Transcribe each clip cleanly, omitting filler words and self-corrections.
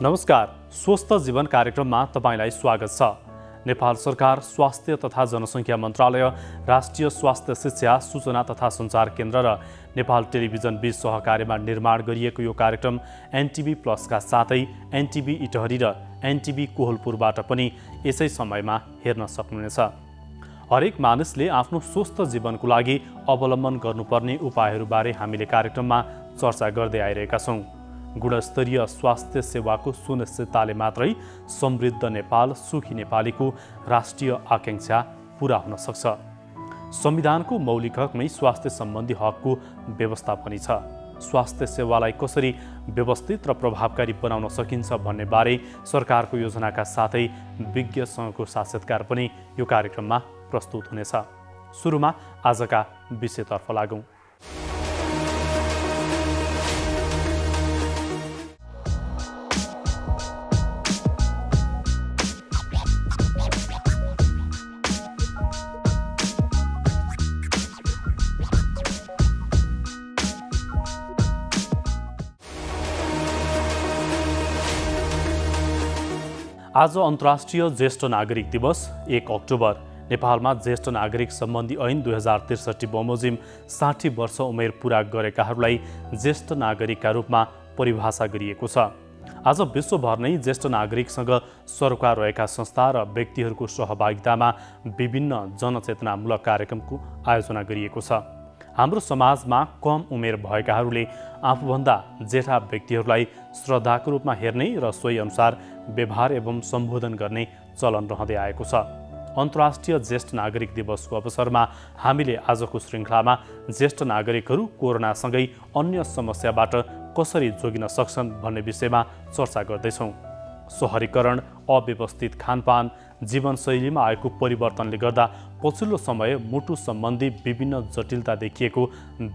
नमस्कार, स्वस्थ जीवन कार्यक्रममा तपाईलाई स्वागत छ। नेपाल सरकार स्वास्थ्य तथा जनसङ्ख्या मन्त्रालय, राष्ट्रिय स्वास्थ्य शिक्षा, सूचना तथा सञ्चार केन्द्र र नेपाल टेलिभिजन बीच सहकार्यमा निर्माण गरिएको यो कार्यक्रम एनटिभी प्लसका साथै एनटिभी इटहरी र एनटिभी कोहलपुरबाट पनि यसै समयमा हेर्न सक्नुहुनेछ। हरेक मानिसले आफ्नो स्वस्थ जीवनको लागि अवलम्बन गर्नुपर्ने उपायहरूबारे हामीले कार्यक्रममा चर्चा गर्दै आइरहेका छौँ। गुणस्तरीय स्वास्थ्य सेवाको सुनिश्चितताले मात्रै समृद्ध नेपाल, सुखी नेपालीको राष्ट्रिय आकांक्षा पूरा हुन सक्छ। संविधानको मौलिक हकमै स्वास्थ्य सम्बन्धी हकको व्यवस्था पनि छ। स्वास्थ्य सेवालाई कसरी व्यवस्थित र प्रभावकारी बनाउन सकिन्छ भन्ने बारे सरकारको योजनाका साथै विज्ञसँगको साक्षात्कार पनि यो कार्यक्रममा प्रस्तुत हुनेछ। सुरुमा आजका विषयतर्फ लागौँ। आज अन्तर्राष्ट्रिय ज्येष्ठ नागरिक दिवस 1 अक्टोबर। नेपालमा ज्येष्ठ नागरिक सम्बन्धी ऐन 2063 बमोजिम 60 वर्ष उमेर पूरा गरेकाहरूलाई ज्येष्ठ नागरिकका रूपमा परिभाषा गरिएको छ। आज विश्वभर नै ज्येष्ठ नागरिकसँग सरोकार रहेका संस्था र व्यक्तिहरूको सहभागितामा विभिन्न जनचेतनामूलक कार्यक्रमको आयोजना गरिएको छ। हाम्रो समाजमा कम उमेर भएकाहरूले आफूभन्दा जेठा व्यक्तिहरूलाई श्रद्धाको रूपमा हेर्ने र सोही अनुसार व्यवहार एवं सम्बोधन गर्ने चलन रहँदै आएको छ। अन्तर्राष्ट्रिय ज्येष्ठ नागरिक दिवसको अवसरमा हामीले आजको श्रृङ्खलामा ज्येष्ठ नागरिकहरू कोरोनासँगै अन्य समस्याबाट कसरी जोगिन सक्छन् भन्ने विषयमा चर्चा गर्दैछौँ। सहरीकरण, अव्यवस्थित खानपान, जीवनशैलीमा आएको परिवर्तनले गर्दा पछिल्लो समय मुटु सम्बन्धी विभिन्न जटिलता देखिएको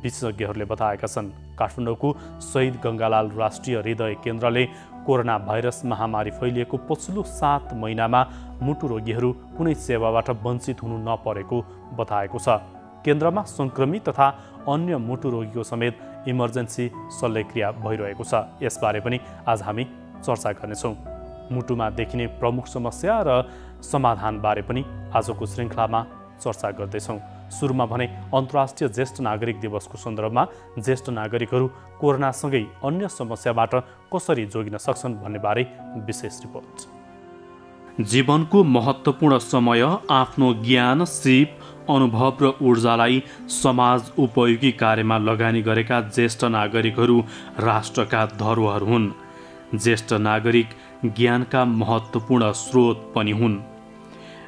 विशेषज्ञहरूले बताएका छन्। काठमाडौँको शहीद गङ्गालाल राष्ट्रिय हृदय केन्द्रले कोरोना भाइरस महामारी फैलिएको पछिल्लो 7 महिनामा मुटु रोगीहरू कुनै सेवाबाट वञ्चित हुनु नपरेको बताएको छ। केन्द्रमा सङ्क्रमित तथा अन्य मुटु रोगीको समेत इमर्जेन्सी शल्यक्रिया भइरहेको छ। यसबारे पनि आज हामी चर्चा गर्नेछौँ। मुटुमा देखिने प्रमुख समस्या र समाधानबारे पनि आजको श्रृङ्खलामा चर्चा गर्दैछौँ। सुरुमा भने अन्तर्राष्ट्रिय ज्येष्ठ नागरिक दिवसको सन्दर्भमा ज्येष्ठ नागरिकहरू कोरोनासँगै अन्य समस्याबाट कसरी जोगिन सक्छन् भन्ने बारे विशेष रिपोर्ट। जीवनको महत्त्वपूर्ण समय आफ्नो ज्ञान, सिप, अनुभव र ऊर्जालाई समाज उपयोगी कार्यमा लगानी गरेका ज्येष्ठ नागरिकहरू राष्ट्रका धरोहर हुन्। ज्येष्ठ नागरिक ज्ञानका महत्त्वपूर्ण स्रोत पनि हुन्।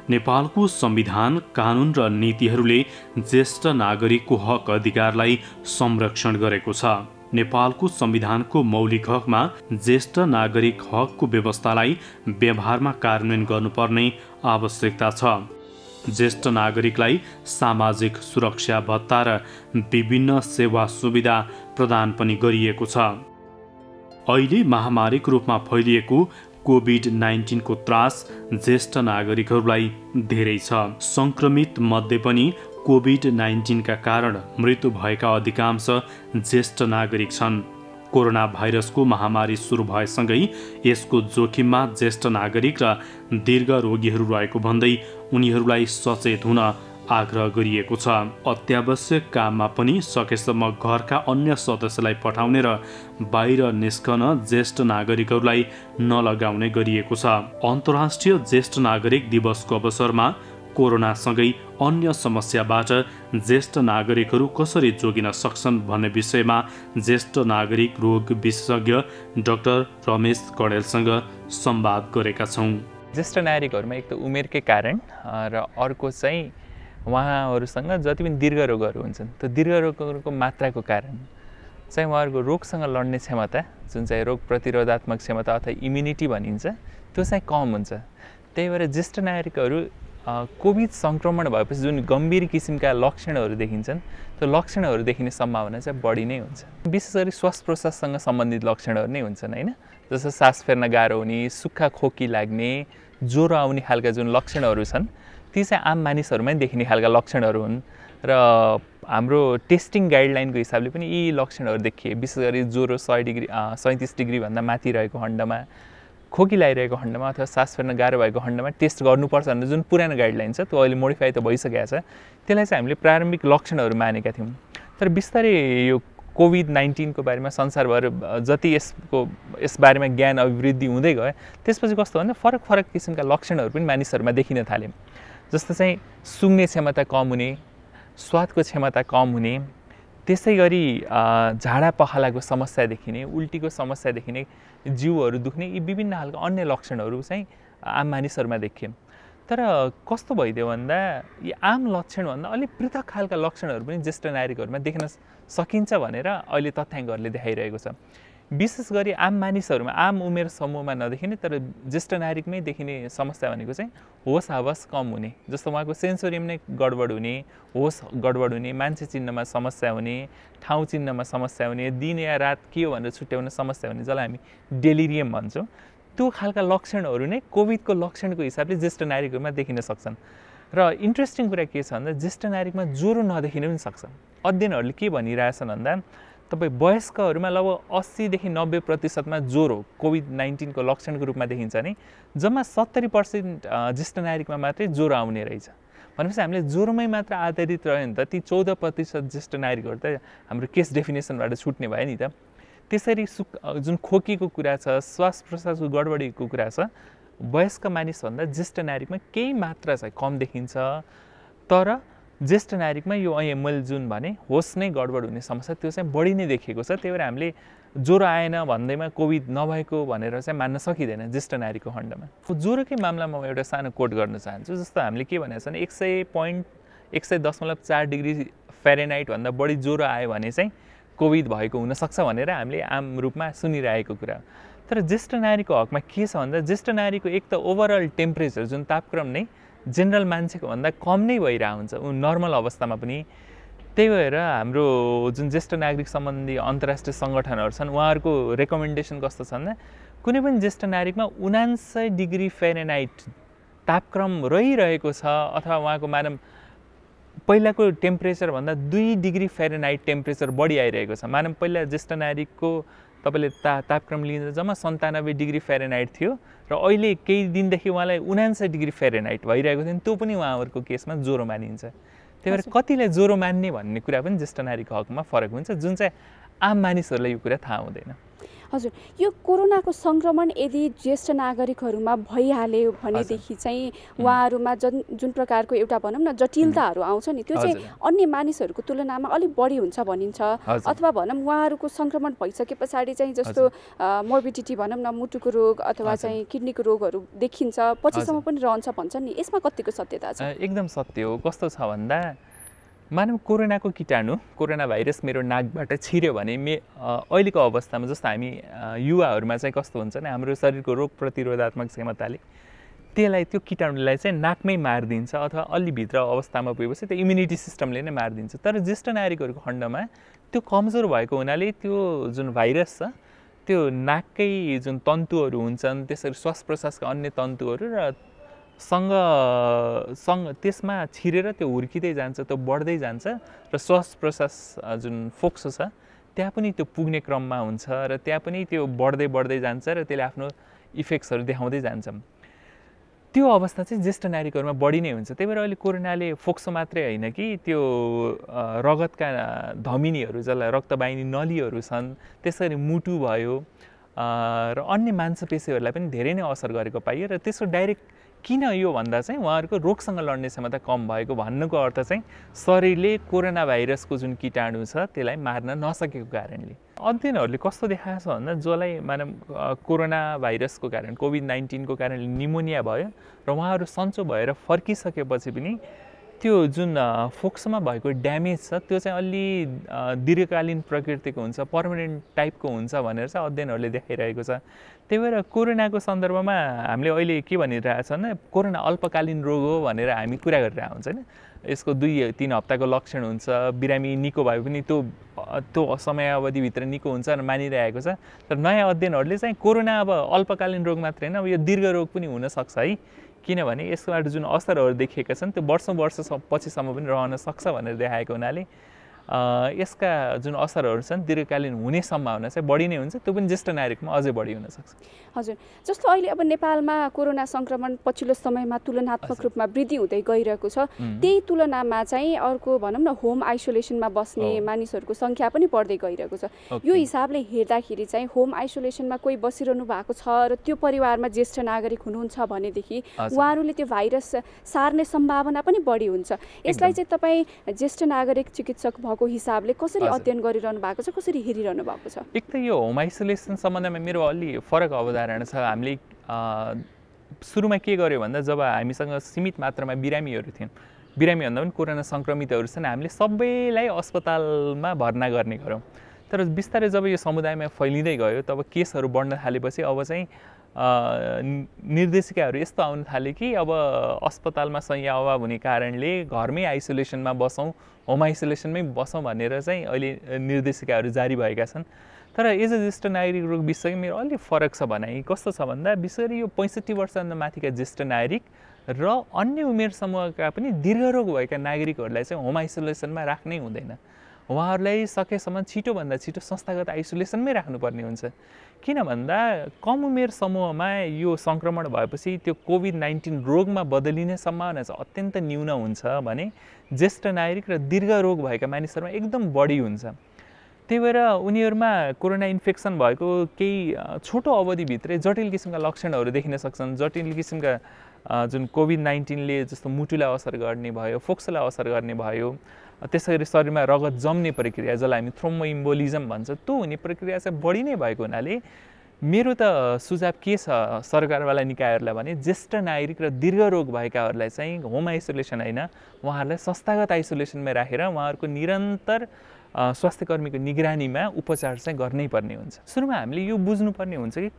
नेपालको संविधान, कानुन र नीतिहरूले ज्येष्ठ नागरिकको हक अधिकारलाई संरक्षण गरेको छ। नेपालको संविधानको मौलिक हकमा ज्येष्ठ नागरिक हकको व्यवस्थालाई व्यवहारमा कार्यान्वयन गर्नुपर्ने आवश्यकता छ। ज्येष्ठ नागरिकलाई सामाजिक सुरक्षा भत्ता र विभिन्न सेवा सुविधा प्रदान पनि गरिएको छ। अहिले महामारीको रूपमा फैलिएको कोभिड-19 को त्रास ज्येष्ठ नागरिकहरूलाई धेरै छ। सङ्क्रमित मध्ये पनि कोभिड-19 का कारण मृत्यु भएका अधिकांश ज्येष्ठ नागरिक छन्। कोरोना भाइरसको महामारी सुरु भएसँगै यसको जोखिममा ज्येष्ठ नागरिक र दीर्घ रोगीहरू रहेको भन्दै उनीहरूलाई सचेत हुन आग्रह गरिएको छ। अत्यावश्यक काममा पनि सकेसम्म घरका अन्य सदस्यलाई पठाउने र बाहिर निस्कन ज्येष्ठ नागरिकहरूलाई नलगाउने गरिएको छ। अन्तर्राष्ट्रिय ज्येष्ठ नागरिक दिवसको अवसरमा कोरोनासँगै अन्य समस्याबाट ज्येष्ठ नागरिकहरू कसरी जोगिन सक्छन् भन्ने विषयमा ज्येष्ठ नागरिक रोग विशेषज्ञ डाक्टर रमेश कणेलसँग संवाद गरेका छौँ। ज्येष्ठ नागरिकहरूमा एक त उमेरकै कारण र अर्को चाहिँ उहाँहरूसँग जति पनि दीर्घ रोगहरू हुन्छन् त्यो दीर्घ रोगहरूको मात्राको कारण चाहिँ उहाँहरूको रोगसँग लड्ने क्षमता, जुन चाहिँ रोग प्रतिरोधात्मक क्षमता अथवा इम्युनिटी भनिन्छ, त्यो चाहिँ कम हुन्छ। त्यही भएर ज्येष्ठ नागरिकहरू कोभिड सङ्क्रमण भएपछि जुन गम्भीर किसिमका लक्षणहरू देखिन्छन् त्यो लक्षणहरू देखिने सम्भावना चाहिँ बढी नै हुन्छ। विशेष गरी श्वास प्रश्वाससँग सम्बन्धित लक्षणहरू नै हुन्छन् हैन, जस्तो सास फेर्न गाह्रो हुने, सुक्खा खोकी लाग्ने, ज्वरो आउने खालका जुन लक्षणहरू छन् ती चाहिँ आम मानिसहरूमै देखिने खालका लक्षणहरू हुन् र हाम्रो टेस्टिङ गाइडलाइनको हिसाबले पनि यी लक्षणहरू देखिए। विशेष गरी ज्वरो 100 डिग्री 37 डिग्री भन्दा माथि रहेको खण्डमा, खोकी लागिरहेको खण्डमा अथवा सास फेर्न गाह्रो भएको खण्डमा टेस्ट गर्नुपर्छ भन्ने जुन पुरानो गाइडलाइन छ त्यो अहिले मोडिफाई त भइसकेको छ। त्यसलाई चाहिँ हामीले प्रारम्भिक लक्षणहरू मानेका थियौँ। तर बिस्तारै यो कोभिड-19 को बारेमा संसारभर जति यसबारेमा ज्ञान अभिवृद्धि हुँदै गयो त्यसपछि कस्तो भन्दा फरक फरक किसिमका लक्षणहरू पनि मानिसहरूमा देखिन थाले। जस्तो चाहिँ सुँग्ने क्षमता कम हुने, स्वादको क्षमता कम हुने, त्यसै गरी झाडा पखालाको समस्या देखिने, उल्टीको समस्या देखिने, जिउहरू दुख्ने, यी विभिन्न खालका अन्य लक्षणहरू चाहिँ आम मानिसहरूमा देखिए। तर कस्तो भइदियो भन्दा यी आम लक्षणभन्दा अलिक पृथक खालका लक्षणहरू पनि ज्येष्ठ नागरिकहरूमा देख्न सकिन्छ भनेर अहिले तथ्याङ्कहरूले देखाइरहेको छ। विशेष गरी आम मानिसहरूमा, आम उमेर समूहमा नदेखिने तर ज्येष्ठ नागरिकमै देखिने समस्या भनेको चाहिँ होस हवास कम हुने, जस्तो उहाँको सेन्सोरियम नै गडबड हुने, होस गडबड हुने, मान्छे चिन्नमा समस्या हुने, ठाउँ चिन्नमा समस्या हुने, दिन या रात के हो भनेर छुट्याउन समस्या हुने, जसलाई हामी डेलिरियम भन्छौँ। त्यो खालका लक्षणहरू नै कोभिडको लक्षणको हिसाबले ज्येष्ठ नागरिकहरूमा देखिन सक्छन्। र इन्ट्रेस्टिङ कुरा के छ भन्दा ज्येष्ठ नागरिकमा ज्वरो नदेखिन पनि सक्छ। अध्ययनहरूले के भनिरहेछन् भन्दा तपाईँ वयस्कहरूमा लगभग 80 देखि 90% ज्वरो कोभिड-19 को लक्षणको रूपमा देखिन्छ नि, जम्मा 70% ज्येष्ठ नागरिकमा मात्रै ज्वरो आउने रहेछ। भनेपछि हामीले ज्वरोमै मात्र आधारित रह्यो भने त ती 14% ज्येष्ठ नागरिकहरू त हाम्रो केस डेफिनेसनबाट छुट्ने भयो नि त। त्यसरी जुन खोकीको कुरा छ, श्वास प्रश्वासको गडबडीको कुरा छ, वयस्क मानिसभन्दा ज्येष्ठ नागरिकमा केही मात्रा चाहिँ कम देखिन्छ। तर ज्येष्ठ नागरिकमा यो अहिले मैले जुन भने होस नै गडबड हुने समस्या त्यो चाहिँ बढी नै देखिएको छ। त्यही भएर हामीले ज्वरो आएन भन्दैमा कोभिड नभएको भनेर चाहिँ मान्न सकिँदैन ज्येष्ठ नागरिकको खण्डमा। ज्वरोकै मामलामा म एउटा सानो कोट गर्न चाहन्छु। जस्तो हामीले के भनेको छ भने 100.4 डिग्री फ्यारेनहाइट भन्दा बढी ज्वरो आयो भने चाहिँ कोभिड भएको हुनसक्छ भनेर हामीले आम रूपमा सुनिरहेको कुरा। तर ज्येष्ठ नागरिकको हकमा के छ भन्दा ज्येष्ठ नागरिकको एक त ओभरअल टेम्परेचर जुन तापक्रम नै जेनरल मान्छेको भन्दा कम नै भइरहेको हुन्छ ऊ नर्मल अवस्थामा पनि। त्यही भएर हाम्रो जुन ज्येष्ठ नागरिक सम्बन्धी अन्तर्राष्ट्रिय सङ्गठनहरू छन् उहाँहरूको रेकमेन्डेसन कस्तो छ भन्दा कुनै पनि ज्येष्ठ नागरिकमा 79 डिग्री फ्यारेनहाइट तापक्रम रहिरहेको छ अथवा उहाँको मानव पहिलाको टेम्परेचरभन्दा 2 डिग्री फ्यारेनहाइट टेम्परेचर बढी आइरहेको छ। मानव पहिला ज्येष्ठ नागरिकको तपाईँले तापक्रम लिँदा जम्मा 97 डिग्री फ्यारेनहाइट थियो र अहिले केही दिनदेखि उहाँलाई 79 डिग्री फ्यारेनहाइट भइरहेको थियो। त्यो पनि उहाँहरूको केसमा ज्वरो मानिन्छ। त्यही भएर कतिलाई ज्वरो मान्ने भन्ने कुरा पनि ज्येष्ठ नागरिकको हकमा फरक हुन्छ, जुन चाहिँ आम मानिसहरूलाई यो कुरा थाहा हुँदैन। हजुर, यो कोरोनाको सङ्क्रमण यदि ज्येष्ठ नागरिकहरूमा भइहाल्यो भनेदेखि चाहिँ उहाँहरूमा जुन प्रकारको एउटा भनौँ न जटिलताहरू आउँछ नि त्यो चाहिँ अन्य मानिसहरूको तुलनामा अलिक बढी हुन्छ भनिन्छ। अथवा भनौँ उहाँहरूको सङ्क्रमण भइसके पछाडि चाहिँ जस्तो मोर्बिडिटी भनौँ न मुटुको रोग अथवा चाहिँ किडनीको रोगहरू देखिन्छ, पछिसम्म पनि रहन्छ भन्छन् नि, यसमा कतिको सत्यता छ? एकदम सत्य हो। कस्तो छ भन्दा मानव कोरोनाको कीटाणु कोरोना भाइरस मेरो नाकबाट छिर्यो भने अहिलेको अवस्थामा जस्तो हामी युवाहरूमा चाहिँ कस्तो हुन्छ भने हाम्रो शरीरको रोग प्रतिरोधात्मक क्षमताले त्यसलाई त्यो कीटाणुलाई चाहिँ नाकमै मारिदिन्छ अथवा अलि भित्र अवस्थामा पुगेपछि त्यो इम्युनिटी सिस्टमले नै मारिदिन्छ। तर ज्येष्ठ नागरिकहरूको खण्डमा त्यो कमजोर भएको हुनाले त्यो जुन भाइरस छ त्यो नाककै जुन तन्तुहरू हुन्छन् त्यसरी श्वास प्रश्वासका अन्य तन्तुहरू र सँग त्यसमा छिरेर त्यो हुर्किँदै जान्छ, त्यो बढ्दै जान्छ र श्वास प्रश्वास जुन फोक्सो छ त्यहाँ पनि त्यो पुग्ने क्रममा हुन्छ र त्यहाँ पनि त्यो बढ्दै जान्छ र त्यसले आफ्नो इफेक्ट्सहरू देखाउँदै जान्छ। त्यो अवस्था चाहिँ ज्येष्ठ नागरिकहरूमा बढी नै हुन्छ। त्यही भएर अहिले कोरोनाले फोक्सो मात्रै होइन कि त्यो रगतका धमिनीहरू जसलाई रक्तवाहिनी नलीहरू छन्, त्यसरी मुटु भयो र अन्य मांसपेशीहरूलाई पनि धेरै नै असर गरेको पाइयो। र त्यसको डाइरेक्ट किन यो भन्दा चाहिँ उहाँहरूको रोगसँग लड्ने क्षमता कम भएको भन्नुको अर्थ चाहिँ शरीरले कोरोना भाइरसको जुन कीटाणु छ त्यसलाई मार्न नसकेको कारणले। अध्ययनहरूले कस्तो देखाएको छ भन्दा जसलाई मानव कोरोना भाइरसको कारण कोभिड-19 को कारणले निमोनिया भयो र उहाँहरू सन्चो भएर फर्किसकेपछि पनि त्यो जुन फोक्सोमा भएको ड्यामेज छ त्यो चाहिँ अलि दीर्घकालीन प्रकृतिको हुन्छ, पर्मानेन्ट टाइपको हुन्छ भनेर चाहिँ अध्ययनहरूले देखाइरहेको छ। त्यही भएर कोरोनाको सन्दर्भमा हामीले अहिले के भनिरहेको छ भने कोरोना अल्पकालीन रोग हो भनेर हामी कुरा गरिरहेको हुन्छ होइन। यसको 2-3 हप्ताको लक्षण हुन्छ, बिरामी निको भए पनि त्यो समयावधिभित्र निको हुन्छ र मानिरहेको छ। तर नयाँ अध्ययनहरूले चाहिँ कोरोना अब अल्पकालीन रोग मात्रै होइन, अब यो दीर्घ रोग पनि हुनसक्छ है, किनभने यसबाट जुन असरहरू देखिएका छन् त्यो वर्षौँ वर्ष पछिसम्म पनि रहन सक्छ भनेर देखाएको हुनाले यसका जुन असरहरू छन् दीर्घकालीन हुने सम्भावना चाहिँ बढी नै हुन्छ, त्यो पनि ज्येष्ठ नागरिकमा अझै बढी हुन सक्छ। हजुर, जस्तो अहिले अब नेपालमा कोरोना संक्रमण पछिल्लो समयमा तुलनात्मक रूपमा वृद्धि हुँदै गइरहेको छ, त्यही तुलनामा चाहिँ अर्को भनौँ न होम आइसोलेसनमा बस्ने मानिसहरूको सङ्ख्या पनि बढ्दै गइरहेको छ। यो हिसाबले हेर्दाखेरि चाहिँ होम आइसोलेसनमा कोही बसिरहनु भएको छ र त्यो परिवारमा ज्येष्ठ नागरिक हुनुहुन्छ भनेदेखि उहाँहरूले त्यो भाइरस सार्ने सम्भावना पनि बढी हुन्छ। यसलाई चाहिँ तपाईँ ज्येष्ठ नागरिक चिकित्सक भएको हिसाबले कसरी अध्ययन गरिरहनु भएको छ, कसरी हेरिरहनु भएको छ? एक त यो होम आइसोलेसन सम्बन्धमा मेरो अलि फरक अवधारणा छ। हामीले सुरुमा के गर्यो भन्दा जब हामीसँग सीमित मात्रामा बिरामीहरू थियौँ, बिरामी भन्दा पनि कोरोना सङ्क्रमितहरू छन्, हामीले सबैलाई अस्पतालमा भर्ना गर्ने गऱ्यौँ। तर बिस्तारै जब यो समुदायमा फैलिँदै गयो तब केसहरू बढ्न थालेपछि अब चाहिँ निर्देशिकाहरू यस्तो आउन थाले कि अब अस्पतालमा संख्या अभाव हुने कारणले घरमै आइसोलेसनमा बसौँ, होम आइसोलेसनमै बसौँ भनेर चाहिँ अहिले निर्देशिकाहरू जारी भएका छन्। तर एज अ ज्येष्ठ नागरिक रोग विषय मेरो अलिक फरक छ भनाइ। कस्तो छ भन्दा विशेष यो 65 वर्षभन्दा माथिका ज्येष्ठ नागरिक र अन्य उमेर समूहका पनि दीर्घरोग भएका नागरिकहरूलाई चाहिँ होम आइसोलेसनमा राख्नै हुँदैन। उहाँहरूलाई सकेसम्म छिटोभन्दा छिटो संस्थागत आइसोलेसनमै राख्नुपर्ने हुन्छ। किन भन्दा कम उमेर समूहमा यो सङ्क्रमण भएपछि त्यो कोभिड-19 रोगमा बदलिने सम्भावना चाहिँ अत्यन्त न्यून हुन्छ भने ज्येष्ठ नागरिक र दीर्घरोग भएका मानिसहरूमा एकदम बढी हुन्छ। त्यही भएर उनीहरूमा कोरोना इन्फेक्सन भएको केही छोटो अवधिभित्रै जटिल किसिमका लक्षणहरू देखिन सक्छन्। जटिल किसिमका जुन कोभिड-19ले जस्तो मुटुलाई असर गर्ने भयो, फोक्सोलाई असर गर्ने भयो, त्यसै गरी शरीरमा रगत जम्ने प्रक्रिया जसलाई हामी थ्रोम्बोइम्बोलिजम भन्छ त्यो हुने प्रक्रिया चाहिँ बढी नै भएको हुनाले मेरो त सुझाव के छ सरकारवाला निकायहरूलाई भने ज्येष्ठ नागरिक र दीर्घरोग भएकाहरूलाई चाहिँ होम आइसोलेसन होइन, उहाँहरूलाई संस्थागत आइसोलेसनमै राखेर उहाँहरूको निरन्तर स्वास्थ्य कर्मीको निगरानीमा उपचार चाहिँ गर्नै पर्ने हुन्छ। सुरुमा हामीले यो बुझ्नुपर्ने हुन्छ कि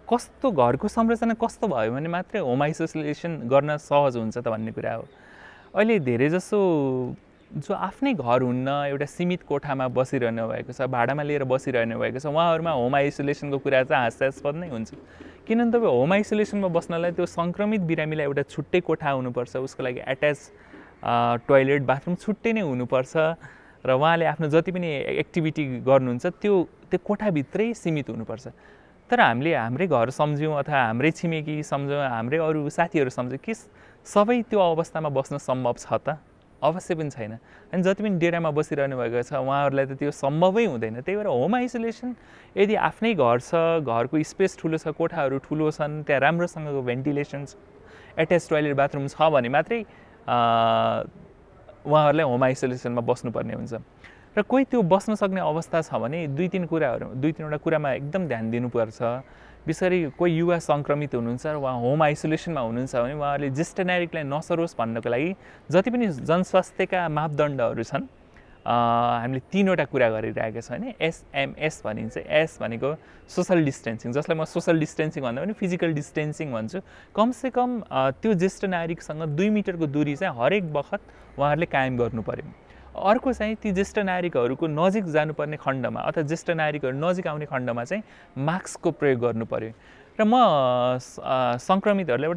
कस्तो घरको संरचना कस्तो भयो भने मात्रै होम आइसोलेसन गर्न सहज हुन्छ त भन्ने कुरा हो। अहिले धेरैजसो जो आफ्नै घर हुन्न, एउटा सीमित कोठामा बसिरहनु भएको छ, भाडामा लिएर बसिरहनु भएको छ, उहाँहरूमा होम आइसोलेसनको कुरा चाहिँ हास्यास्पद नै हुन्छ। किनभने तपाईँ होम आइसोलेसनमा बस्नलाई त्यो सङ्क्रमित बिरामीलाई एउटा छुट्टै कोठा हुनुपर्छ, उसको लागि एट्याच टोयलेट बाथरुम छुट्टै नै हुनुपर्छ र उहाँले आफ्नो जति पनि एक्टिभिटी गर्नुहुन्छ त्यो कोठाभित्रै सीमित हुनुपर्छ। तर हामीले हाम्रै घर सम्झ्यौँ अथवा हाम्रै छिमेकी सम्झौँ, हाम्रै अरू साथीहरू सम्झौँ कि सबै त्यो अवस्थामा बस्न सम्भव छ त? अवश्य पनि छैन। अनि जति पनि डेरामा बसिरहनु भएको छ उहाँहरूलाई त त्यो सम्भवै हुँदैन। त्यही भएर होम आइसोलेसन यदि आफ्नै घर छ, घरको स्पेस ठुलो छ, कोठाहरू ठुलो छन्, त्यहाँ राम्रोसँगको भेन्टिलेसन छ, एट्याच टोयलेट बाथरुम छ भने मात्रै उहाँहरूलाई होम आइसोलेसनमा बस्नुपर्ने हुन्छ। र कोही त्यो बस्न सक्ने अवस्था छ भने दुई तीनवटा कुरामा एकदम ध्यान दिनुपर्छ। विशेष कोही युवा सङ्क्रमित हुनुहुन्छ र उहाँ होम आइसोलेसनमा हुनुहुन्छ भने उहाँहरूले ज्येष्ठ नागरिकलाई नसरोस् भन्नको लागि जति पनि जनस्वास्थ्यका मापदण्डहरू छन् हामीले 3वटा कुरा गरिरहेका छौँ होइन। SMS भनिन्छ। एस भनेको सोसल डिस्टेन्सिङ, जसलाई म सोसल डिस्टेन्सिङ भन्दा पनि फिजिकल डिस्टेन्सिङ भन्छु। कमसेकम त्यो ज्येष्ठ नागरिकसँग 2 मिटरको दूरी चाहिँ हरेक बखत उहाँहरूले कायम गर्नु पर्यो। अर्को चाहिँ ती ज्येष्ठ नागरिकहरूको नजिक जानुपर्ने खण्डमा अथवा ज्येष्ठ नागरिकहरू नजिक आउने खण्डमा चाहिँ मास्कको प्रयोग गर्नु पर्यो। र म सङ्क्रमितहरूलाई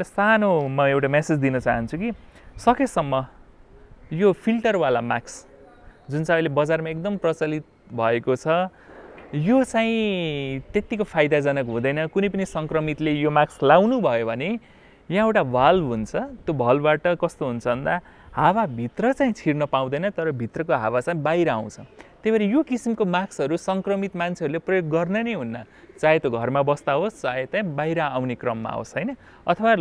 एउटा मेसेज दिन चाहन्छु कि सकेसम्म यो फिल्टरवाला मास्क जुन चाहिँ अहिले बजारमा एकदम प्रचलित भएको छ यो चाहिँ त्यत्तिको फाइदाजनक हुँदैन। कुनै पनि सङ्क्रमितले यो मास्क लाउनु भयो भने यहाँ एउटा भाल्भ हुन्छ, त्यो भाल्भबाट कस्तो हुन्छ भन्दा हावा भित्र चाहिँ छिर्न पाउँदैन, तर भित्रको हावा चाहिँ बाहिर आउँछ। त्यही भएर यो किसिमको मास्कहरू सङ्क्रमित मान्छेहरूले प्रयोग गर्न नै हुन्न, चाहे त्यो घरमा बस्दा होस् चाहे चाहिँ बाहिर आउने क्रममा होस् होइन। अथवा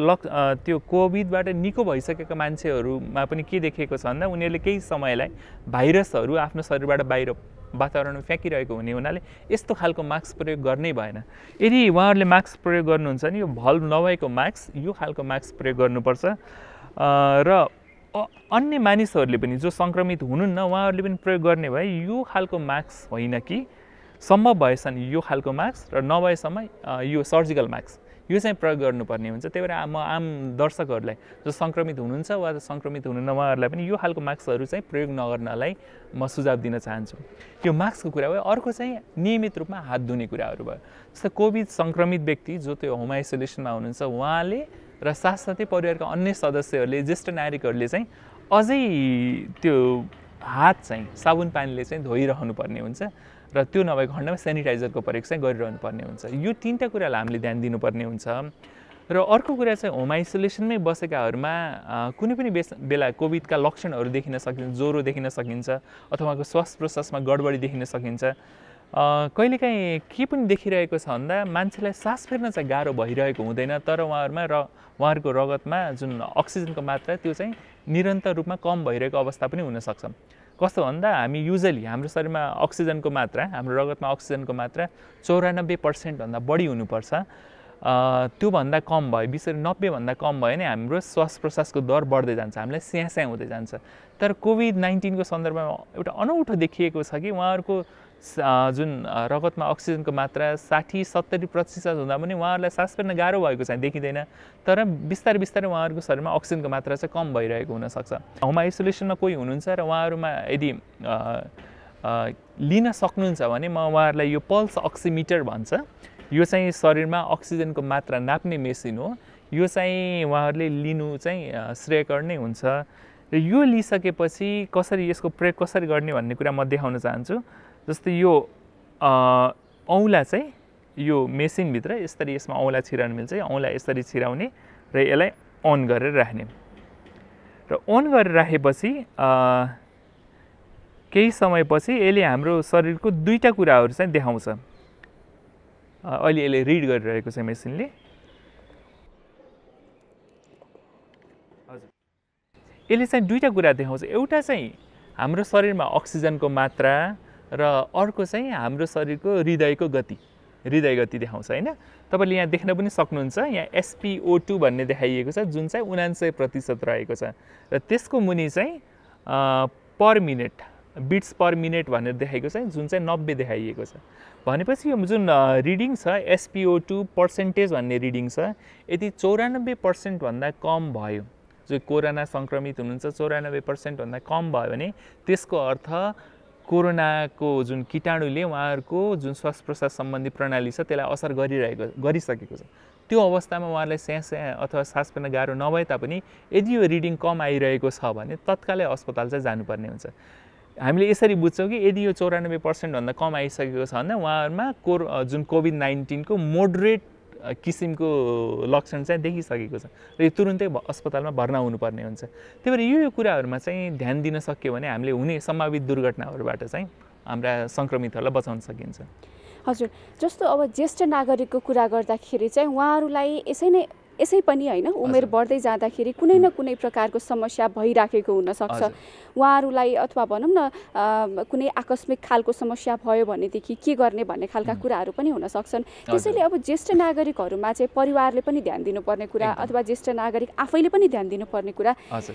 त्यो कोभिडबाट निको भइसकेका मान्छेहरूमा पनि के देखेको छ भन्दा उनीहरूले केही समयलाई भाइरसहरू आफ्नो शरीरबाट बाहिर वातावरणमा फ्याँकिरहेको हुने हुनाले यस्तो खालको मास्क प्रयोग गर्नै भएन। यदि उहाँहरूले मास्क प्रयोग गर्नुहुन्छ भने यो भल्भ नभएको मास्क, यो खालको मास्क प्रयोग गर्नुपर्छ। र अन्य मानिसहरूले पनि जो सङ्क्रमित हुनुहुन्न उहाँहरूले पनि प्रयोग गर्ने भए यो खालको मास्क होइन कि सम्भव भएसम्म यो खालको मास्क र नभएसम्म यो सर्जिकल मास्क यो चाहिँ प्रयोग गर्नुपर्ने हुन्छ। त्यही भएर म आम दर्शकहरूलाई जो सङ्क्रमित हुनुहुन्छ वा सङ्क्रमित हुनुहुन्न उहाँहरूलाई पनि यो खालको मास्कहरू चाहिँ प्रयोग नगर्नलाई म सुझाव दिन चाहन्छु। यो मास्कको कुरा भयो। अर्को चाहिँ नियमित रूपमा हात धुने कुराहरू भयो। जस्तै कोभिड सङ्क्रमित व्यक्ति जो त्यो होम आइसोलेसनमा हुनुहुन्छ उहाँले र साथसाथै परिवारका अन्य सदस्यहरूले ज्येष्ठ नागरिकहरूले चाहिँ अझै त्यो हात चाहिँ साबुन पानीले चाहिँ धोइरहनु पर्ने हुन्छ र त्यो नभएको खण्डमा सेनिटाइजरको प्रयोग चाहिँ गरिरहनु पर्ने हुन्छ। यो तीनटा कुरालाई हामीले ध्यान दिनुपर्ने हुन्छ। र अर्को कुरा चाहिँ होम आइसोलेसनमै बसेकाहरूमा कुनै पनि बेला कोभिडका लक्षणहरू देखिन सकिन्छ, ज्वरो देखिन सकिन्छ अथवा उहाँको श्वास प्रश्वासमा गडबडी देखिन सकिन्छ। कहिलेकाहीँ के पनि देखिरहेको छ भन्दा मान्छेलाई सास फेर्न चाहिँ गाह्रो भइरहेको हुँदैन, तर उहाँहरूको रगतमा जुन अक्सिजनको मात्रा त्यो चाहिँ निरन्तर रूपमा कम भइरहेको अवस्था पनि हुनसक्छ। कस्तो भन्दा हामी युजली हाम्रो शरीरमा अक्सिजनको मात्रा, हाम्रो रगतमा अक्सिजनको मात्रा 94% भन्दा बढी हुनुपर्छ। त्योभन्दा कम भयो, बिस्तारै 90 भन्दा कम भयो भने हाम्रो श्वास प्रश्वासको दर बढ्दै जान्छ, हामीलाई स्याँ हुँदै जान्छ। तर कोभिड-19 को सन्दर्भमा एउटा अनौठो देखिएको छ कि उहाँहरूको जुन रगतमा अक्सिजनको मात्रा 60-70% हुँदा पनि उहाँहरूलाई सास फेर्न गाह्रो भएको चाहिँ देखिँदैन, तर बिस्तारै उहाँहरूको शरीरमा अक्सिजनको मात्रा चाहिँ कम भइरहेको हुनसक्छ। होम आइसोलेसनमा कोही हुनुहुन्छ र उहाँहरूमा यदि लिन सक्नुहुन्छ भने म उहाँहरूलाई यो पल्स अक्सिमिटर भन्छ, यो चाहिँ शरीरमा अक्सिजनको मात्रा नाप्ने मेसिन हो। यो चाहिँ उहाँहरूले लिनु चाहिँ श्रेयकर नै हुन्छ। र यो लिइसकेपछि कसरी यसको प्रयोग कसरी गर्ने भन्ने कुरा म देखाउन चाहन्छु। जस्तै यो औँला चाहिँ यो मेसिनभित्र यसरी यसमा औँला छिराउनु मिल्छ, औँला यसरी छिराउने र यसलाई अन गरेर राख्ने र अन गरेर राखेपछि केही समयपछि यसले हाम्रो शरीरको दुईटा कुराहरू चाहिँ देखाउँछ। अहिले यसले रिड गरिरहेको छ मेसिनले। हजुर, यसले चाहिँ दुईटा कुरा देखाउँछ। एउटा चाहिँ हाम्रो शरीरमा अक्सिजनको मात्रा र अर्को चाहिँ हाम्रो शरीरको हृदय गति देखाउँछ हैन। तपाईले यहाँ देख्न पनि सक्नुहुन्छ, यहाँ SpO2 भन्ने देखाइएको छ जुन चाहिँ 99% रहेको छ र त्यसको मुनि चाहिँ पर मिनेट बिट्स पर मिनेट भनेर देखाएको छ जुन चाहिँ 90 देखाइएको छ। भनेपछि यो जुन रिडिङ छ SpO2 पर्सेन्टेज भन्ने रिडिङ छ, यदि 94% भन्दा कम भयो, जो कोरोना संक्रमित हुनुहुन्छ 94% भन्दा कम भयो भने त्यसको अर्थ कोरोनाको जुन कीटाणुले उहाँहरूको जुन श्वास प्रश्वास सम्बन्धी प्रणाली छ त्यसलाई असर गरिसकेको छ। त्यो अवस्थामा उहाँहरूलाई स्याँ अथवा सास फेर्न गाह्रो नभए तापनि यदि यो रिडिङ कम आइरहेको छ भने तत्कालै अस्पताल चाहिँ जानुपर्ने हुन्छ। हामीले यसरी बुझ्छौँ कि यदि यो 94% भन्दा कम आइसकेको छ भने उहाँहरूमा जुन कोभिड-19 को मोडरेट किसिमको लक्षण चाहिँ देखिसकेको छ र यो तुरुन्तै अस्पतालमा भर्ना हुनुपर्ने हुन्छ। त्यही भएर यो कुराहरूमा चाहिँ ध्यान दिन सक्यो भने हामीले हुने सम्भावित दुर्घटनाहरूबाट चाहिँ हाम्रा सङ्क्रमितहरूलाई बचाउन सकिन्छ। हजुर, जस्तो अब ज्येष्ठ नागरिकको कुरा गर्दाखेरि चाहिँ उहाँहरूलाई यसै पनि हैन उमेर बढ्दै जाँदाखेरि कुनै न कुनै प्रकारको समस्या भइराखेको हुनसक्छ। उहाँहरूलाई अथवा भनौँ न कुनै आकस्मिक खालको समस्या भयो भनेदेखि के गर्ने भन्ने खालका कुराहरू पनि हुन सक्छन्। त्यसैले अब ज्येष्ठ नागरिकहरूमा चाहिँ परिवारले पनि ध्यान दिनुपर्ने कुरा अथवा ज्येष्ठ नागरिक आफैले पनि ध्यान दिनुपर्ने कुरा,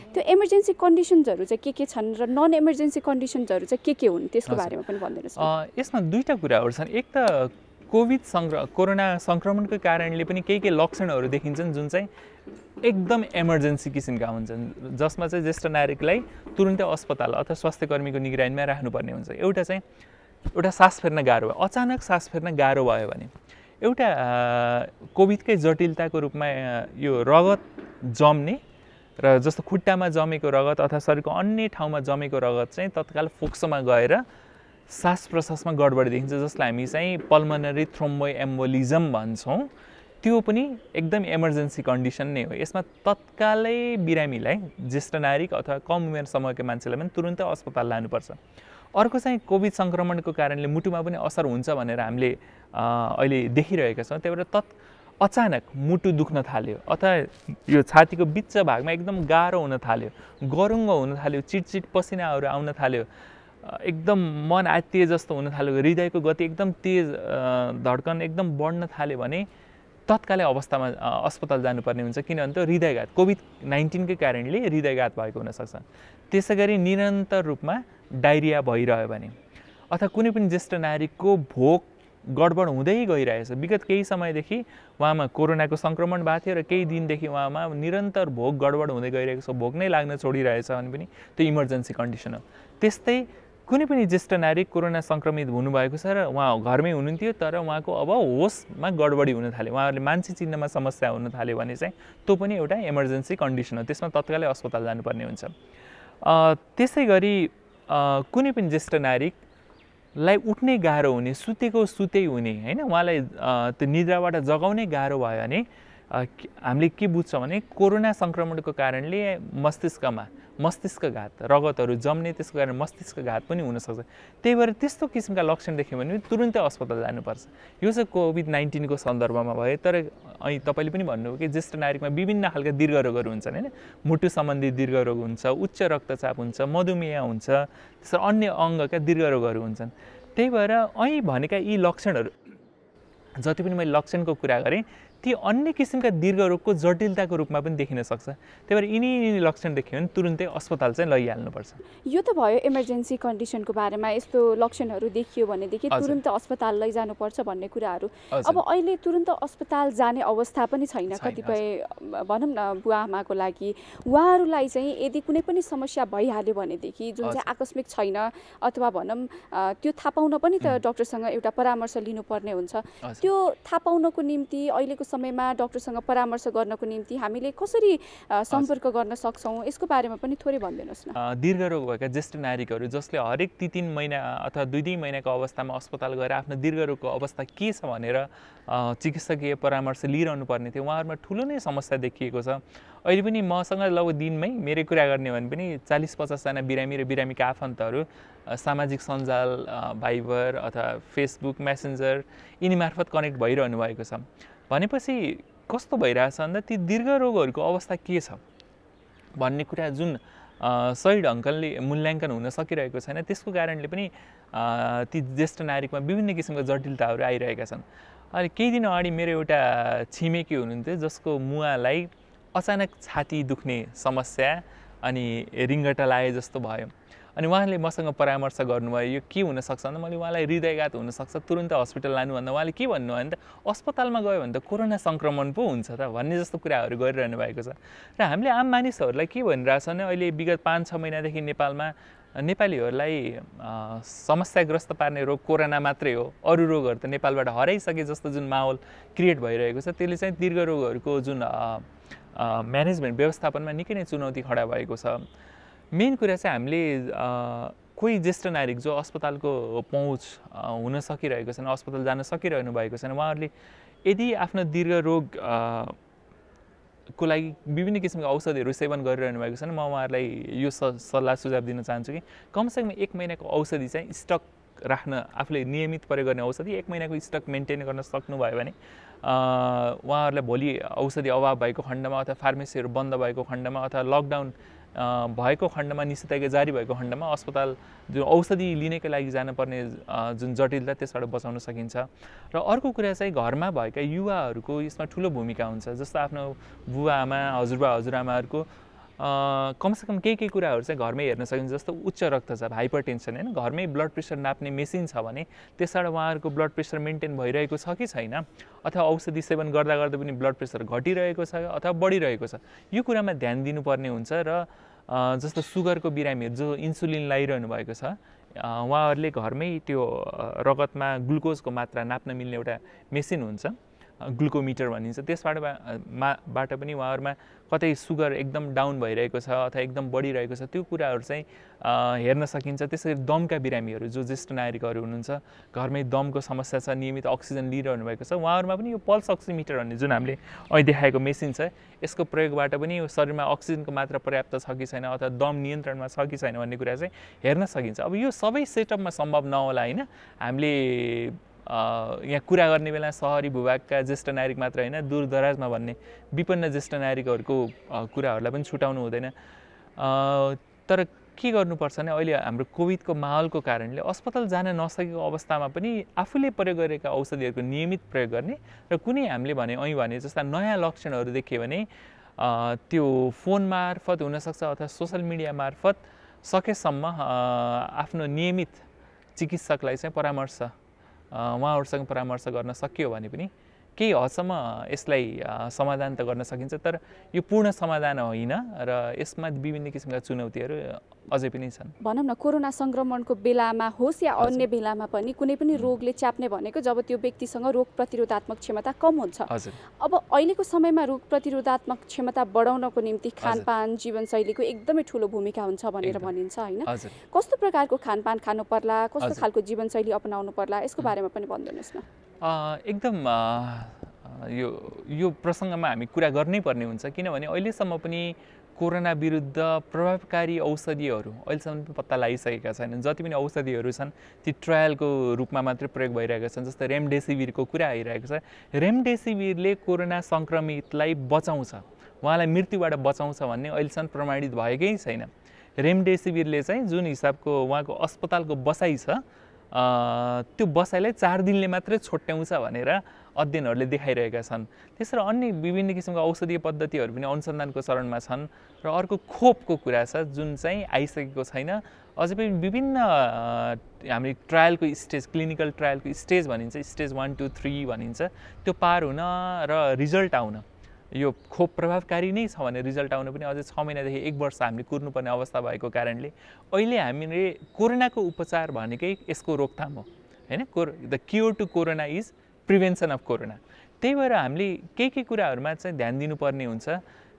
त्यो इमर्जेन्सी कन्डिसन्सहरू चाहिँ के छन् र नन इमर्जेन्सी कन्डिसन्सहरू चाहिँ के हुन् त्यसको बारेमा पनि भनिदिनुहोस्। यसमा दुईटा कुराहरू छन्। एक त कोरोना सङ्क्रमणको कारणले पनि केही लक्षणहरू देखिन्छन् जुन चाहिँ एकदम इमर्जेन्सी किसिमका हुन्छन्, जसमा चाहिँ ज्येष्ठ नागरिकलाई तुरुन्तै अस्पताल अथवा स्वास्थ्य कर्मीको निगरानीमा राख्नुपर्ने हुन्छ। एउटा सास फेर्न गाह्रो भयो, अचानक सास फेर्न गाह्रो भयो भने एउटा कोभिडकै जटिलताको रूपमा यो रगत जम्ने र जस्तो खुट्टामा जमेको रगत अथवा शरीरको अन्य ठाउँमा जमेको रगत चाहिँ तत्काल फोक्सोमा गएर सास प्रश्वासमा गडबडी देखिन्छ, जसलाई हामी चाहिँ पल्मनरी थ्रोम्बोएम्बोलिजम भन्छौँ। त्यो पनि एकदम इमर्जेन्सी कन्डिसन नै हो। यसमा तत्कालै बिरामीलाई ज्येष्ठ नागरिक अथवा कम उमेर समूहका मान्छेलाई पनि तुरुन्तै अस्पताल लानुपर्छ। अर्को चाहिँ कोभिड सङ्क्रमणको कारणले मुटुमा पनि असर हुन्छ भनेर हामीले अहिले देखिरहेका छौँ। त्यही भएर अचानक मुटु दुख्न थाल्यो अथवा यो छातीको बिच भागमा एकदम गाह्रो हुन थाल्यो, गरुङ्गो हुन थाल्यो, चिटचिट पसिनाहरू आउन थाल्यो, एकदम मन आत्तिए जस्तो हुन थाल्यो, हृदयको गति एकदम तेज, धड्कन एकदम बढ्न थाल्यो भने तत्कालै अवस्थामा अस्पताल जानुपर्ने हुन्छ। किनभने त्यो हृदयघात कोभिड-19 को कारणले हृदयघात भएको हुनसक्छ। त्यसै गरी निरन्तर रूपमा डायरिया भइरह्यो भने अथवा कुनै पनि ज्येष्ठ नागरिकको भोक गडबड हुँदै गइरहेछ, विगत केही समयदेखि उहाँमा कोरोनाको सङ्क्रमण भएको थियो र केही दिनदेखि उहाँमा निरन्तर भोक गडबड हुँदै गइरहेको छ, भोक नै लाग्न छोडिरहेछ भने पनि त्यो इमर्जेन्सी कन्डिसन हो। त्यस्तै कुनै पनि ज्येष्ठ नागरिक कोरोना सङ्क्रमित हुनुभएको छ र उहाँ घरमै हुनुहुन्थ्यो तर उहाँको अब होसमा गडबडी हुन थाल्यो, उहाँहरूले मान्छे चिन्नमा समस्या हुन थाल्यो भने चाहिँ त्यो पनि एउटा इमर्जेन्सी कन्डिसन हो, त्यसमा तत्कालै अस्पताल जानुपर्ने हुन्छ। त्यसै गरी कुनै पनि ज्येष्ठ नागरिकलाई उठ्नै गाह्रो हुने, सुतेको सुतै हुने हैन, उहाँलाई त्यो निद्राबाट जगाउनै गाह्रो भयो भने हामीले के बुझ्छौँ भने कोरोना सङ्क्रमणको कारणले मस्तिष्कघात, रगतहरू जम्ने, त्यसको कारण मस्तिष्कघात पनि हुनसक्छ। त्यही भएर त्यस्तो किसिमका लक्षण देख्यो भने तुरुन्तै अस्पताल जानुपर्छ। यो चाहिँ कोभिड-19 को सन्दर्भमा भयो। तर अहिले तपाईँले पनि भन्नुभयो कि ज्येष्ठ नागरिकमा विभिन्न खालका दीर्घरोगहरू हुन्छन् हैन, मुटु सम्बन्धी दीर्घरोग हुन्छ, उच्च रक्तचाप हुन्छ, मधुमेह हुन्छ, त्यसरी अन्य अङ्गका दीर्घरोगहरू हुन्छन्। त्यही भएर अहिले भनेका यी लक्षणहरू, जति पनि मैले लक्षणको कुरा गरेँ, ती अन्य किसिमका दीर्घरोगको जटिलताको रूपमा पनि देखिन सक्छ। त्यही भएर यिनी लक्षण देख्यो भने तुरुन्तै अस्पताल चाहिँ लैहाल्नुपर्छ। यो त भयो इमर्जेन्सी कन्डिसनको बारेमा, यस्तो लक्षणहरू देखियो भनेदेखि तुरुन्त अस्पताल लैजानुपर्छ भन्ने कुराहरू। अब अहिले तुरुन्त अस्पताल जाने अवस्था पनि छैन कतिपय भनौँ न बुवा आमाको लागि। उहाँहरूलाई चाहिँ यदि कुनै पनि समस्या भइहाल्यो भनेदेखि जुन चाहिँ आकस्मिक छैन अथवा भनौँ त्यो थाहा पाउन पनि त डाक्टरसँग एउटा परामर्श लिनुपर्ने हुन्छ। त्यो थाहा पाउनको निम्ति अहिलेको समयमा डाक्टरसँग परामर्श गर्नको निम्ति हामीले कसरी सम्पर्क गर्न सक्छौँ, यसको बारेमा पनि थोरै भनिदिनुहोस् न। दीर्घरोग भएका ज्येष्ठ नागरिकहरू जसले हरेक 3-3 महिना अथवा 2-2 महिनाको अवस्थामा अस्पताल गएर आफ्नो दीर्घरोगको अवस्था के छ भनेर चिकित्सकीय परामर्श लिइरहनु पर्ने थियो, उहाँहरूमा ठुलो नै समस्या देखिएको छ। अहिले पनि मसँग लगभग दिनमै मेरै कुरा गर्ने भने पनि 40-50 जना बिरामी र बिरामीका आफन्तहरू सामाजिक सञ्जाल, भाइबर अथवा फेसबुक, मेसेन्जर यिनी मार्फत कनेक्ट भइरहनु भएको छ। भनेपछि कस्तो भइरहेछ भन्दा ती दीर्घरोगहरूको अवस्था के छ भन्ने कुरा जुन सही ढङ्गले मूल्याङ्कन हुन सकिरहेको छैन, त्यसको कारणले पनि ती ज्येष्ठ नागरिकमा विभिन्न किसिमका जटिलताहरू आइरहेका छन्। अहिले केही दिन अगाडि मेरो एउटा छिमेकी हुनुहुन्थ्यो जसको मुवालाई अचानक छाती दुख्ने समस्या अनि रिङ्गटा लागे जस्तो भयो। अनि उहाँले मसँग परामर्श गर्नुभयो यो के हुनसक्छ भन्दा मैले उहाँलाई हृदयघात हुनसक्छ, तुरुन्त हस्पिटल लानु भन्दा उहाँले के भन्नुभयो भने त अस्पतालमा गयो भने त कोरोना सङ्क्रमण पो हुन्छ त भन्ने जस्तो कुराहरू गरिरहनु भएको छ। र हामीले आम मानिसहरूलाई के भनिरहेछ भने अहिले विगत 5-6 महिनादेखि नेपालमा नेपालीहरूलाई समस्याग्रस्त पार्ने रोग कोरोना मात्रै हो, अरू रोगहरू त नेपालबाट हराइसके जस्तो जुन माहौल क्रिएट भइरहेको छ, त्यसले चाहिँ दीर्घरोगहरूको जुन म्यानेजमेन्ट व्यवस्थापनमा निकै नै चुनौती खडा भएको छ। मेन कुरा चाहिँ हामीले कोही ज्येष्ठ नागरिक जो अस्पतालको पहुँच हुन सकिरहेको छैन, अस्पताल जान सकिरहनु भएको छैन, उहाँहरूले यदि आफ्नो दीर्घरोग को लागि विभिन्न किसिमका औषधिहरू सेवन गरिरहनु भएको छैन, म उहाँहरूलाई यो सल्लाह सुझाव दिन चाहन्छु कि कमसेकम 1 महिनाको औषधि चाहिँ स्टक राख्न, आफूले नियमित प्रयोग गर्ने औषधि 1 महिनाको स्टक मेन्टेन गर्न सक्नुभयो भने उहाँहरूलाई भोलि औषधि अभाव भएको खण्डमा अथवा फार्मेसीहरू बन्द भएको खण्डमा अथवा लकडाउन भएको खण्डमा, निषेधाज्ञा जारी भएको खण्डमा अस्पताल जो औषधि लिनेको लागि जानुपर्ने जुन जटिलता त्यसबाट बचाउन सकिन्छ। र अर्को कुरा चाहिँ घरमा भएका युवाहरूको यसमा ठुलो भूमिका हुन्छ। जस्तो आफ्नो बुवा आमा, हजुरबा हजुरआमाहरूको कमसेकम केही कुराहरू चाहिँ घरमै हेर्न सकिन्छ। जस्तो उच्च रक्तचाप, हाइपरटेन्सन हैन, घरमै ब्लड प्रेसर नाप्ने मेसिन छ भने त्यसबाट उहाँहरूको ब्लड प्रेसर मेन्टेन भइरहेको छ कि छैन, अथवा औषधि सेवन गर्दा गर्दा पनि ब्लड प्रेसर घटिरहेको छ अथवा बढिरहेको छ, यो कुरामा ध्यान दिनुपर्ने हुन्छ। र जस्तो सुगरको बिरामीहरू जो इन्सुलिन लाइरहनु भएको छ, उहाँहरूले घरमै त्यो रगतमा ग्लुकोजको मात्रा नाप्न मिल्ने एउटा मेसिन हुन्छ, ग्लुकोमिटर भनिन्छ, त्यसबाट पनि उहाँहरूमा कतै सुगर एकदम डाउन भइरहेको छ अथवा एकदम बढिरहेको छ, त्यो कुराहरू चाहिँ हेर्न सकिन्छ। त्यसरी दमका बिरामीहरू जो ज्येष्ठ नागरिकहरू हुनुहुन्छ, घरमै दमको समस्या छ, नियमित अक्सिजन लिइरहनु भएको छ, उहाँहरूमा पनि यो पल्स अक्सिमिटर भन्ने जुन हामीले अहिले देखाएको मेसिन छ, यसको प्रयोगबाट पनि यो शरीरमा अक्सिजनको मात्रा पर्याप्त छ कि छैन अथवा दम नियन्त्रणमा छ कि छैन भन्ने कुरा चाहिँ हेर्न सकिन्छ। अब यो सबै सेटअपमा सम्भव नहोला होइन, हामीले यहाँ कुरा गर्ने बेला सहरी भूभागका ज्येष्ठ नागरिक मात्र होइन, दूरदराजमा भन्ने विपन्न ज्येष्ठ नागरिकहरूको कुराहरूलाई पनि छुटाउनु हुँदैन। तर के गर्नुपर्छ भने अहिले हाम्रो कोभिडको माहौलको कारणले अस्पताल जान नसकेको अवस्थामा पनि आफूले प्रयोग गरेका औषधिहरूको नियमित प्रयोग गर्ने र कुनै हामीले भने जस्ता नयाँ लक्षणहरू देखियो भने त्यो फोन मार्फत हुनसक्छ अथवा सोसल मिडिया मार्फत सकेसम्म आफ्नो नियमित चिकित्सकलाई चाहिँ उहाँहरूसँग परामर्श गर्न सकियो भने पनि केही हदसम्म यसलाई समाधान त गर्न सकिन्छ, तर यो पूर्ण समाधान होइन र यसमा विभिन्न किसिमका चुनौतीहरू अझै पनि छन्। भनौँ न कोरोना सङ्क्रमणको बेलामा होस् या अन्य बेलामा पनि कुनै पनि रोगले च्याप्ने भनेको जब त्यो व्यक्तिसँग रोग प्रतिरोधात्मक क्षमता कम हुन्छ। अब अहिलेको समयमा रोग प्रतिरोधात्मक क्षमता बढाउनको निम्ति खानपान जीवनशैलीको एकदमै ठुलो भूमिका हुन्छ भनेर भनिन्छ होइन? कस्तो प्रकारको खानपान खानु पर्ला, कस्तो खालको जीवनशैली अपनाउनु पर्ला, यसको बारेमा पनि भनिदिनुहोस् न। एकदम यो प्रसङ्गमा हामी कुरा गर्नै पर्ने हुन्छ, किनभने अहिलेसम्म पनि कोरोना विरुद्ध प्रभावकारी औषधिहरू अहिलेसम्म पनि पत्ता लगाइसकेका छैनन्। जति पनि औषधिहरू छन् ती ट्रायलको रूपमा मात्रै प्रयोग भइरहेका छन्। जस्तै रेमडेसिभिरको कुरा आइरहेको छ। रेमडेसिभिरले कोरोना सङ्क्रमितलाई बचाउँछ, उहाँलाई मृत्युबाट बचाउँछ भन्ने अहिलेसम्म प्रमाणित भएकै छैन। रेमडेसिभिरले चाहिँ जुन हिसाबको उहाँको अस्पतालको बसाइ छ त्यो बसाइलाई 4 दिनले मात्रै छोट्याउँछ भनेर अध्ययनहरूले देखाइरहेका छन्। त्यसरी अन्य विभिन्न किसिमका औषधीय पद्धतिहरू पनि अनुसन्धानको चरणमा छन्। र अर्को खोपको कुरा छ जुन चाहिँ आइसकेको छैन, अझै पनि विभिन्न हामी ट्रायलको स्टेज, क्लिनिकल ट्रायलको स्टेज भनिन्छ, स्टेज 1, 2, 3 भनिन्छ, त्यो पार हुन र रिजल्ट आउन, यो खोप प्रभावकारी नै छ भने रिजल्ट आउन पनि अझै 6 महिनादेखि 1 वर्ष हामीले कुर्नुपर्ने अवस्था भएको कारणले अहिले हामीले कोरोनाको उपचार भनेकै यसको रोकथाम हो होइन? The cure to corona is prevention of corona. त्यही भएर हामीले केही कुराहरूमा चाहिँ ध्यान दिनुपर्ने हुन्छ,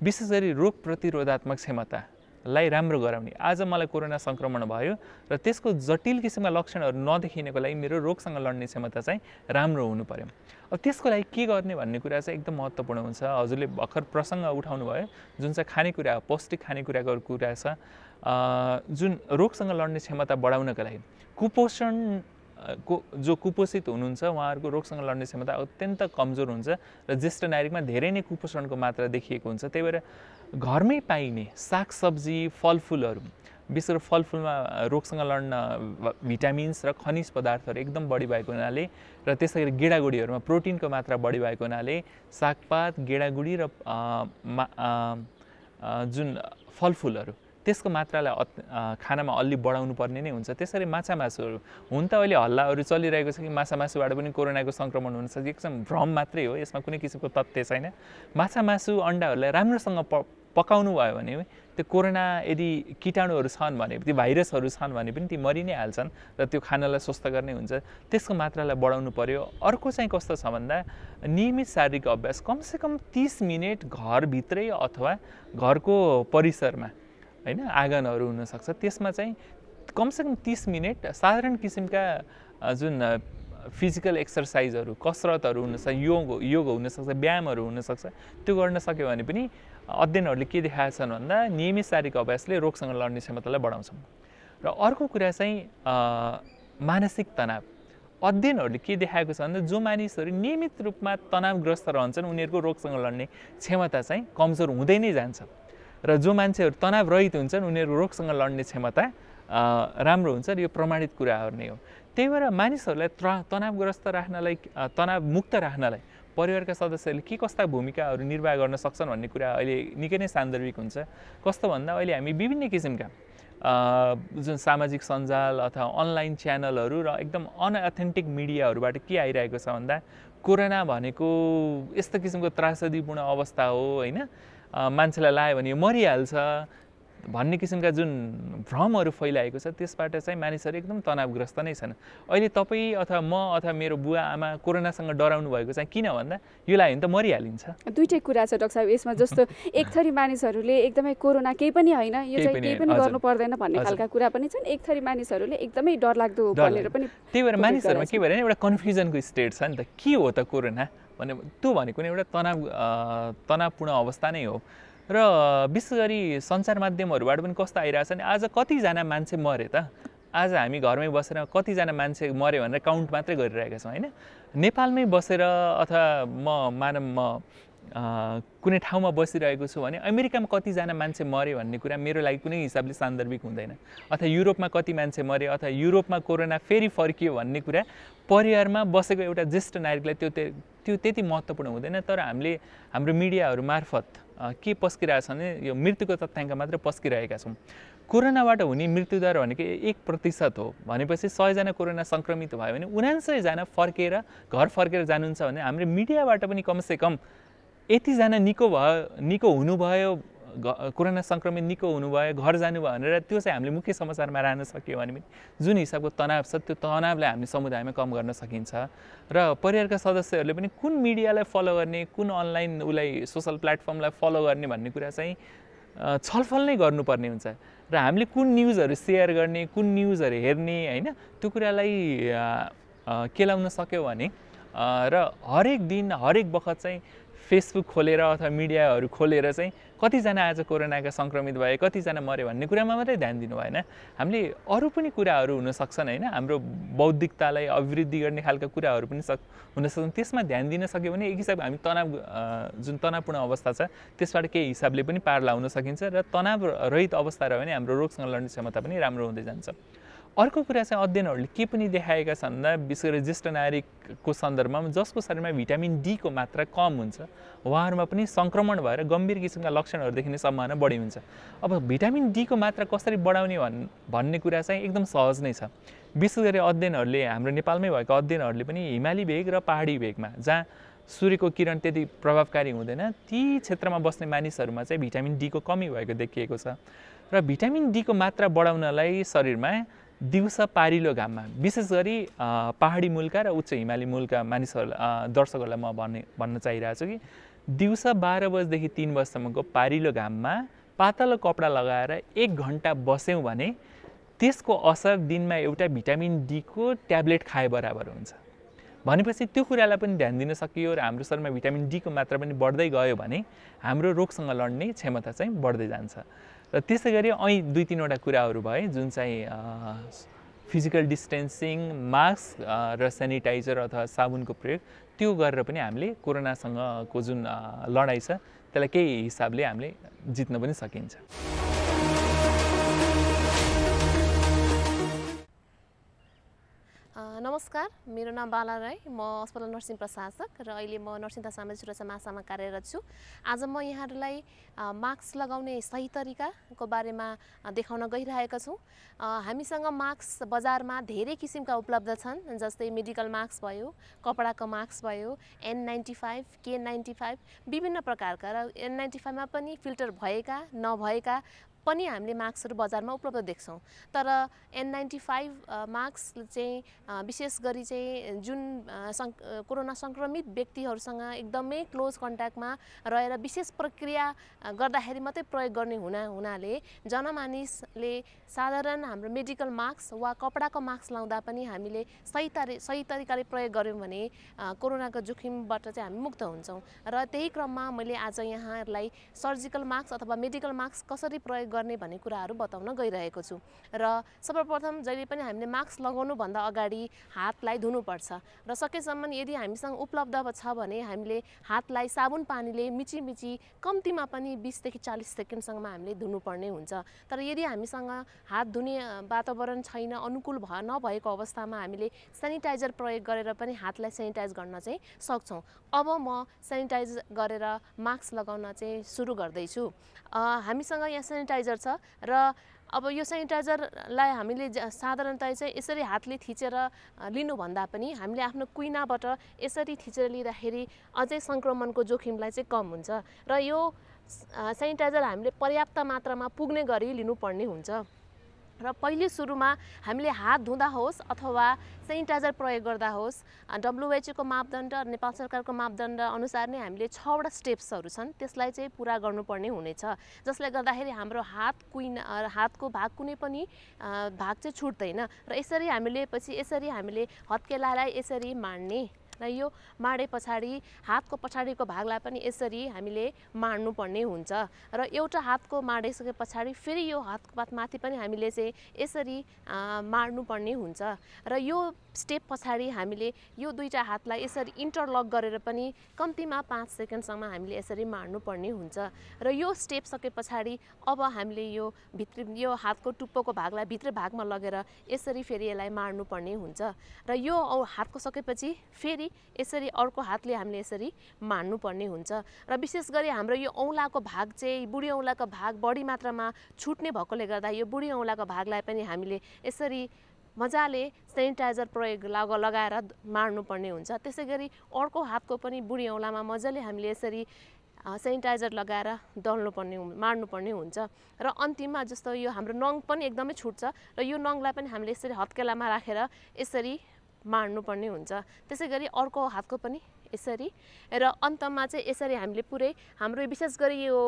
विशेष गरी रोग प्रतिरोधात्मक क्षमतालाई राम्रो गराउने। आज मलाई कोरोना सङ्क्रमण भयो र त्यसको जटिल किसिमका लक्षणहरू नदेखिनको लागि मेरो रोगसँग लड्ने क्षमता चाहिँ राम्रो हुनु पर्यो। अब त्यसको लागि के गर्ने भन्ने कुरा चाहिँ एकदम महत्त्वपूर्ण हुन्छ। हजुरले भर्खर प्रसङ्ग उठाउनु भयो जुन चाहिँ खानेकुरा, पौष्टिक खानेकुराको कुरा छ, जुन रोगसँग लड्ने क्षमता बढाउनका लागि कुपोषण जो कुपोषित हुनुहुन्छ उहाँहरूको रोगसँग लड्ने क्षमता अत्यन्त कमजोर हुन्छ र ज्येष्ठ नागरिकमा धेरै नै कुपोषणको मात्रा देखिएको हुन्छ। त्यही भएर घरमै पाइने सागसब्जी फलफुलहरू, विशेष गरी फलफुलमा रोगसँग लड्न भिटामिन्स र खनिज पदार्थहरू एकदम बढी भएको हुनाले र त्यसै गरी गेडागुडीहरूमा प्रोटिनको मात्रा बढी भएको हुनाले सागपात, गेडागुडी र जुन फलफुलहरू त्यसको मात्रालाई खानामा अलि बढाउनु पर्ने नै हुन्छ। त्यसरी माछा मासुहरू, हुन त अहिले हल्लाहरू चलिरहेको छ कि माछा मासुबाट पनि कोरोनाको सङ्क्रमण हुनसक्छ, एकदम भ्रम मात्रै हो, यसमा कुनै किसिमको तथ्य छैन। माछा मासु अन्डाहरूलाई राम्रोसँग पकाउनु भयो भने त्यो कोरोना यदि कीटाणुहरू छन् भने, ती भाइरसहरू छन् भने पनि ती मरि नै हाल्छन् र त्यो खानालाई स्वस्थ गर्ने हुन्छ। त्यसको मात्रालाई बढाउनु पर्यो। अर्को चाहिँ कस्तो छ भन्दा नियमित शारीरिक अभ्यास, कमसेकम 30 मिनट घरभित्रै अथवा घरको परिसरमा होइन, आँगनहरू हुनसक्छ, त्यसमा चाहिँ कमसेकम 30 मिनट साधारण किसिमका जुन फिजिकल एक्सर्साइजहरू, कसरतहरू हुनसक्छ, योग हुनसक्छ, व्यायामहरू हुनसक्छ, त्यो गर्न सक्यो भने पनि अध्ययनहरूले के देखाएका छन् भन्दा नियमित शारीरिक अभ्यासले रोगसँग लड्ने क्षमतालाई बढाउँछ। र अर्को कुरा चाहिँ मानसिक तनाव। अध्ययनहरूले के देखाएको छ भन्दा जो मानिसहरू नियमित रूपमा तनावग्रस्त रहन्छन् उनीहरूको रोगसँग लड्ने क्षमता चाहिँ कमजोर हुँदै नै जान्छ र जो मान्छेहरू तनाव रहित हुन्छन् उनीहरूको रोगसँग लड्ने क्षमता राम्रो हुन्छ र यो प्रमाणित कुराहरू नै हो। त्यही भएर मानिसहरूलाई तनावग्रस्त राख्नलाई, तनावमुक्त राख्नलाई परिवारका सदस्यहरूले के कस्ता भूमिकाहरू निर्वाह गर्न सक्छन् भन्ने कुरा अहिले निकै नै सान्दर्भिक हुन्छ। कस्तो भन्दा अहिले हामी विभिन्न किसिमका जुन सामाजिक सञ्जाल अथवा अनलाइन च्यानलहरू र एकदम अनअथेन्टिक मिडियाहरूबाट के आइरहेको छ भन्दा कोरोना भनेको यस्तो किसिमको त्रासदीपूर्ण अवस्था हो होइन, मान्छेलाई लाग्यो भने यो मरिहाल्छ भन्ने किसिमका जुन भ्रमहरू फैलाएको छ त्यसबाट चाहिँ मानिसहरू एकदम तनावग्रस्त नै छन्। अहिले तपाईँ अथवा म अथवा मेरो बुवा आमा कोरोनासँग डराउनु भएको चाहिँ किन भन्दा यो लाग्यो भने त मरिहालिन्छ। दुईटै कुरा छ डाक्टर साहब यसमा, जस्तो एक थरी मानिसहरूले एकदमै कोरोना केही पनि होइन, यो चाहिँ केही पनि गर्नु पर्दैन भन्ने खालका कुरा पनि छन्, एक थरी मानिसहरूले एकदमै डरलाग्दो भनेर पनि। त्यही भएर मानिसहरूमा के भएर एउटा कन्फ्युजनको स्टेट छ नि त, के हो त कोरोना भने, त्यो भनेको नै एउटा तनावपूर्ण अवस्था नै हो। र विशेष गरी सञ्चार माध्यमहरूबाट पनि कस्तो आइरहेछ भने आज कतिजना मान्छे मरे त, आज हामी घरमै बसेर कतिजना मान्छे मऱ्यो भनेर काउन्ट मात्रै गरिरहेका छौँ होइन। नेपालमै बसेर अथवा म कुनै ठाउँमा बसिरहेको छु भने अमेरिकामा कतिजना मान्छे मऱ्यो भन्ने कुरा मेरो लागि कुनै हिसाबले सान्दर्भिक हुँदैन, अथवा युरोपमा कति मान्छे मऱ्यो अथवा युरोपमा कोरोना फेरि फर्कियो भन्ने कुरा परिवारमा बसेको एउटा ज्येष्ठ नागरिकलाई त्यो त्यति महत्त्वपूर्ण हुँदैन। तर हामीले हाम्रो मिडियाहरू मार्फत के पस्किरहेछ भने यो मृत्युको तथ्याङ्क मात्र पस्किरहेका छौँ। कोरोनाबाट हुने मृत्युदर भनेको 1% हो भनेपछि 100जना कोरोना सङ्क्रमित भयो भने 79जना फर्केर घर फर्केर जानुहुन्छ भने हाम्रो मिडियाबाट पनि कमसेकम यतिजना निको हुनुभयो, कोरोना सङ्क्रमित निको हुनुभयो, घर जानुभयो भनेर त्यो चाहिँ हामीले मुख्य समाचारमा राख्न सक्यो भने जुन हिसाबको तनाव छ त्यो तनावलाई हामीले समुदायमा कम गर्न सकिन्छ। र परिवारका सदस्यहरूले पनि कुन मिडियालाई फलो गर्ने, कुन अनलाइन उसलाई सोसल प्लेटफर्मलाई फलो गर्ने भन्ने कुरा चाहिँ छलफल नै गर्नुपर्ने हुन्छ। र हामीले कुन न्युजहरू सेयर गर्ने, कुन न्युजहरू हेर्ने होइन त्यो कुरालाई केलाउन सक्यो भने र हरेक दिन हरेक बखत चाहिँ फेसबुक खोलेर अथवा मिडियाहरू खोलेर चाहिँ कतिजना आज कोरोनाका सङ्क्रमित भए, कतिजना मऱ्यो भन्ने कुरामा मात्रै ध्यान दिनु भएन। हामीले अरू पनि कुराहरू हुन सक्छन् होइन, हाम्रो बौद्धिकतालाई अभिवृद्धि गर्ने खालका कुराहरू पनि हुन सक्छन्। त्यसमा ध्यान दिन सक्यो भने एक हिसाबले हामी जुन तनावपूर्ण अवस्था छ त्यसबाट केही हिसाबले पनि पार लाउन सकिन्छ र तनाव रहित अवस्था रह्यो भने हाम्रो रोगसँग लड्ने क्षमता पनि राम्रो हुँदै जान्छ। अर्को कुरा चाहिँ अध्ययनहरूले के पनि देखाएका छन् भन्दा विशेष गरी ज्येष्ठ नागरिकको सन्दर्भमा जसको शरीरमा भिटामिन डी को मात्रा कम हुन्छ उहाँहरूमा पनि सङ्क्रमण भएर गम्भीर किसिमका लक्षणहरू देखिने सम्भावना बढी हुन्छ। अब भिटामिन डी को मात्रा कसरी बढाउने भन्ने कुरा चाहिँ एकदम सहज नै छ। विशेष गरी अध्ययनहरूले हाम्रो नेपालमै भएको अध्ययनहरूले पनि हिमाली भेग र पहाडी भेगमा जहाँ सूर्यको किरण त्यति प्रभावकारी हुँदैन ती क्षेत्रमा बस्ने मानिसहरूमा चाहिँ भिटामिन डी को कमी भएको देखिएको छ। र भिटामिन डी को मात्रा बढाउनलाई शरीरमा दिउँसो पारिलो घाममा विशेष गरी पहाडी मुलका र उच्च हिमाली मुलका दर्शकहरूलाई म भन्न चाहिरहेको छु कि दिउँसो 12 बजेदेखि 3 बजेसम्मको पारिलो घाममा पातलो कपडा लगाएर 1 घन्टा बस्यौँ भने त्यसको असर दिनमा एउटा भिटामिन डी को ट्याब्लेट खाए बराबर हुन्छ। भनेपछि त्यो कुरालाई पनि ध्यान दिन सकियो र हाम्रो शरीरमा भिटामिन डी को मात्रा पनि बढ्दै गयो भने हाम्रो रोगसँग लड्ने क्षमता चाहिँ बढ्दै जान्छ। र त्यसै गरी અહીં 2-3वटा कुराहरू भए जुन चाहिँ फिजिकल डिस्टेन्सिङ, मास्क र सेनिटाइजर अथवा साबुनको प्रयोग त्यो गरेर पनि हामीले कोरोनासँगको जुन लडाइँ छ त्यसलाई केही हिसाबले हामीले जित्न पनि सकिन्छ। नमस्कार, मेरो नाम बाला राई, म अस्पताल नर्सिङ प्रशासक र अहिले म नर्सिङ तथा सामाजिक सुरक्षा महाशाखामा कार्यरत छु। आज म यहाँहरूलाई मास्क लगाउने सही तरिकाको बारेमा देखाउन गइरहेका छौँ। हामीसँग मास्क बजारमा धेरै किसिमका उपलब्ध छन्, जस्तै मेडिकल मास्क भयो, कपडाको मास्क भयो, N95, K95 विभिन्न प्रकारका र N95 मा पनि फिल्टर भएका नभएका पनि हामीले मास्कहरू बजारमा उपलब्ध देख्छौँ। तर N95 मास्क चाहिँ विशेष गरी चाहिँ जुन कोरोना सङ्क्रमित व्यक्तिहरूसँग एकदमै क्लोज कन्ट्याक्टमा रहेर विशेष प्रक्रिया गर्दाखेरि मात्रै प्रयोग गर्ने हुनाले जनमानिसले साधारण हाम्रो मेडिकल मास्क वा कपडाको मास्क लाउँदा पनि हामीले सही तरिकाले प्रयोग गऱ्यौँ भने कोरोनाको जोखिमबाट चाहिँ हामी मुक्त हुन्छौँ। र त्यही क्रममा मैले आज यहाँहरूलाई सर्जिकल मास्क अथवा मेडिकल मास्क कसरी प्रयोग गर्ने भन्ने कुराहरू बताउन गइरहेको छु। र सर्वप्रथम जहिले पनि हामीले मास्क लगाउनुभन्दा अगाडि हातलाई धुनुपर्छ र सकेसम्म यदि हामीसँग उपलब्ध छ भने हामीले हातलाई साबुन पानीले मिची कम्तीमा पनि 20 देखि 40 सेकेन्डसम्ममा हामीले धुनुपर्ने हुन्छ। तर यदि हामीसँग हात धुने वातावरण छैन, अनुकूल नभएको अवस्थामा हामीले सेनिटाइजर प्रयोग गरेर पनि हातलाई सेनिटाइज गर्न चाहिँ सक्छौँ। अब म सेनिटाइज गरेर मास्क लगाउन चाहिँ सुरु गर्दैछु। हामीसँग यहाँ सेनिटाइजर छ र अब यो सेनिटाइजरलाई हामीले साधारणतया चाहिँ यसरी हातले थिचेर लिनुभन्दा पनि हामीले आफ्नो कुइनाबाट यसरी थिचेर लिँदाखेरि अझै सङ्क्रमणको जोखिमलाई चाहिँ कम हुन्छ र यो सेनिटाइजर हामीले पर्याप्त मात्रामा पुग्ने गरी लिनुपर्ने हुन्छ। र पहिले सुरुमा हामीले हात धुँदा होस् अथवा सेनिटाइजर प्रयोग गर्दा होस् WHO को मापदण्ड नेपाल सरकारको मापदण्ड अनुसार नै हामीले 6वटा स्टेप्सहरू छन् त्यसलाई चाहिँ पुरा गर्नुपर्ने हुनेछ, जसले गर्दाखेरि हाम्रो हातको भाग कुनै पनि भाग चाहिँ छुट्दैन र यसरी हामीले हत्केलालाई यसरी माड्ने र यो माडे पछाडि हातको पछाडिको भागलाई पनि यसरी हामीले माड्नुपर्ने हुन्छ र एउटा हातको माडिसके पछाडि फेरि यो हातको माथि पनि हामीले चाहिँ यसरी माड्नुपर्ने हुन्छ र यो स्टेप पछाडि हामीले यो दुईटा हातलाई यसरी इन्टरलक गरेर पनि कम्तीमा 5 सेकेन्डसम्म हामीले यसरी माड्नुपर्ने हुन्छ र यो स्टेप सके पछाडि अब हामीले यो हातको टुप्पोको भागलाई भित्र भागमा लगेर यसरी फेरि यसलाई माड्नुपर्ने हुन्छ र यो हातको सकेपछि फेरि फेरि यसरी अर्को हातले हामीले यसरी माड्नुपर्ने हुन्छ। र विशेष गरी हाम्रो यो औँलाको भाग चाहिँ बुढी औँलाको भाग बढी मात्रामा छुट्ने भएकोले गर्दा यो बुढी औँलाको भागलाई पनि हामीले यसरी मजाले सेनिटाइजर प्रयोग लगाएर माड्नुपर्ने हुन्छ। त्यसै गरी अर्को हातको पनि बुढी औँलामा मजाले हामीले यसरी सेनिटाइजर लगाएर माड्नुपर्ने हुन्छ। र अन्तिममा जस्तो यो हाम्रो नङ पनि एकदमै छुट्छ र यो नङलाई पनि हामीले यसरी हत्केलामा राखेर यसरी माड्नुपर्ने हुन्छ। त्यसै गरी अर्को हातको पनि यसरी र अन्तमा चाहिँ यसरी हामीले पुरै हाम्रो विशेष गरी यो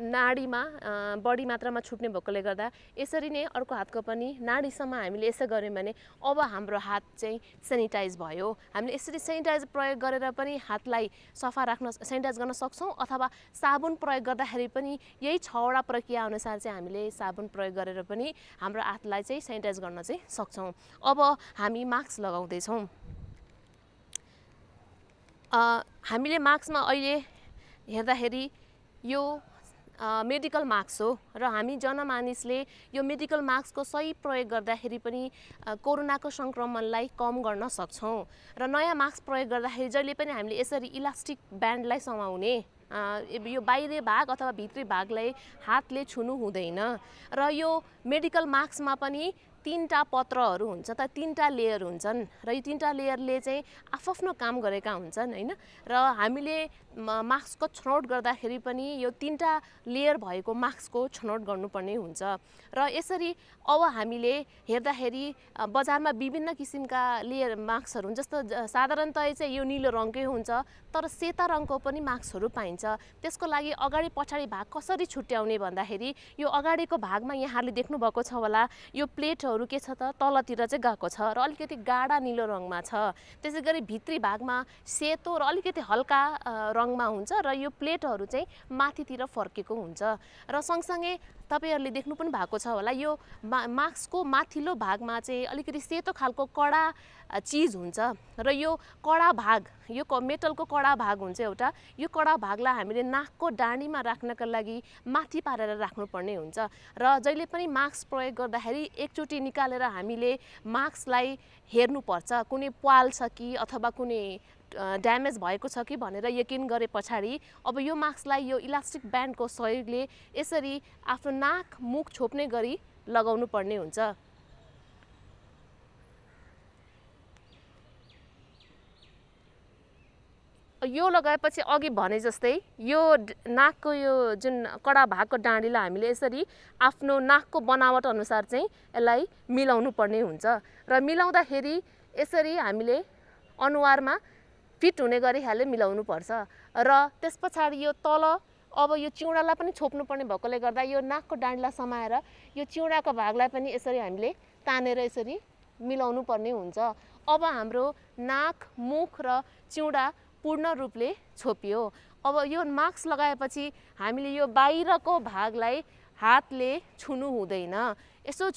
नाडीमा बढी मात्रामा छुट्ने भएकोले गर्दा यसरी नै अर्को हातको पनि नाडीसम्म हामीले यसो गऱ्यौँ भने अब हाम्रो हात चाहिँ सेनिटाइज भयो। हामीले यसरी सेनिटाइजर प्रयोग गरेर पनि हातलाई सफा राख्न सेनिटाइज गर्न सक्छौँ अथवा साबुन प्रयोग गर्दाखेरि पनि यही 6वटा प्रक्रिया अनुसार चाहिँ हामीले साबुन प्रयोग गरेर पनि हाम्रो हातलाई चाहिँ सेनिटाइज गर्न चाहिँ सक्छौँ। अब हामी मास्क लगाउँदैछौँ। हामीले मास्कमा अहिले हेर्दाखेरि यो मेडिकल मास्क हो र हामी जनमानिसले यो मेडिकल मास्कको सही प्रयोग गर्दाखेरि पनि कोरोनाको सङ्क्रमणलाई कम गर्न सक्छौँ। र नयाँ मास्क प्रयोग गर्दाखेरि जहिले पनि हामीले यसरी इलास्टिक ब्यान्डलाई समाउने यो बाहिरी भाग अथवा भित्री भागलाई हातले छुनु हुँदैन। र यो मेडिकल मास्कमा पनि 3टा पत्रहरू हुन्छ त 3टा लेयर हुन्छन् र यो 3टा लेयरले चाहिँ आफ्नो काम गरेका हुन्छन् हैन। र हामीले मास्कको छनौट गर्दाखेरि पनि यो 3टा लेयर भएको मास्कको छनौट गर्नुपर्ने हुन्छ। र यसरी अब हामीले हेर्दाखेरि बजारमा विभिन्न किसिमका लेयर मास्कहरू हुन्छ। जस्तो साधारणतया चाहिँ यो नीलो रङकै हुन्छ तर सेता रङको पनि मास्कहरू पाइन्छ। त्यसको लागि अगाडि पछाडि भाग कसरी छुट्याउने भन्दाखेरि यो अगाडिको भागमा यहाँहरूले देख्नु भएको छ होला यो प्लेटहरू के छ त तलतिर चाहिँ गएको छ र अलिकति गाढा नीलो रङमा छ। त्यसै गरी भित्री भागमा सेतो र अलिकति हल्का रङमा हुन्छ र यो प्लेटहरू चाहिँ माथितिर फर्केको हुन्छ। र सँगसँगै तपाईहरुले देख्नु पनि भएको छ होला यो मास्कको माथिल्लो भागमा चाहिँ अलिकति सेतो खालको कडा चीज हुन्छ र यो कडा भाग यो मेटलको कडा भाग हुन्छ एउटा। यो कडा भागलाई हामीले नाकको डाँडीमा राख्नका लागि माथि पारेर राख्नुपर्ने हुन्छ। र जहिले पनि मास्क प्रयोग गर्दाखेरि एकचोटि निकालेर हामीले मास्कलाई हेर्नुपर्छ कुनै प्वाल छ कि अथवा कुनै ड्यामेज भएको छ कि भनेर यकिन गरे पछाडि अब यो मास्कलाई यो इलास्टिक ब्यान्डको सहयोगले यसरी आफ्नो नाक मुख छोप्ने गरी लगाउनु पर्ने हुन्छ। यो लगाएपछि अघि भने जस्तै यो नाकको यो जुन कडा भागको डाँडीलाई हामीले यसरी आफ्नो नाकको बनावट अनुसार चाहिँ यसलाई मिलाउनु पर्ने हुन्छ। र मिलाउँदाखेरि यसरी हामीले अनुहारमा फिट हुने गरी हाले मिलाउनु पर्छ। र त्यसपछि यो तल अब यो चिउडालाई पनि छोप्नु पर्ने भएकोले गर्दा यो नाकको डाँडीलाई समाएर यो चिउडाको भागलाई पनि यसरी हामीले तानेर यसरी मिलाउनु पर्ने हुन्छ। अब हाम्रो नाक मुख र चिउडा पूर्ण रूपले छोपियो। अब यो मास्क लगाएपछि हामीले यो बाहिरको भागलाई हातले छुनु हुँदैन। यसो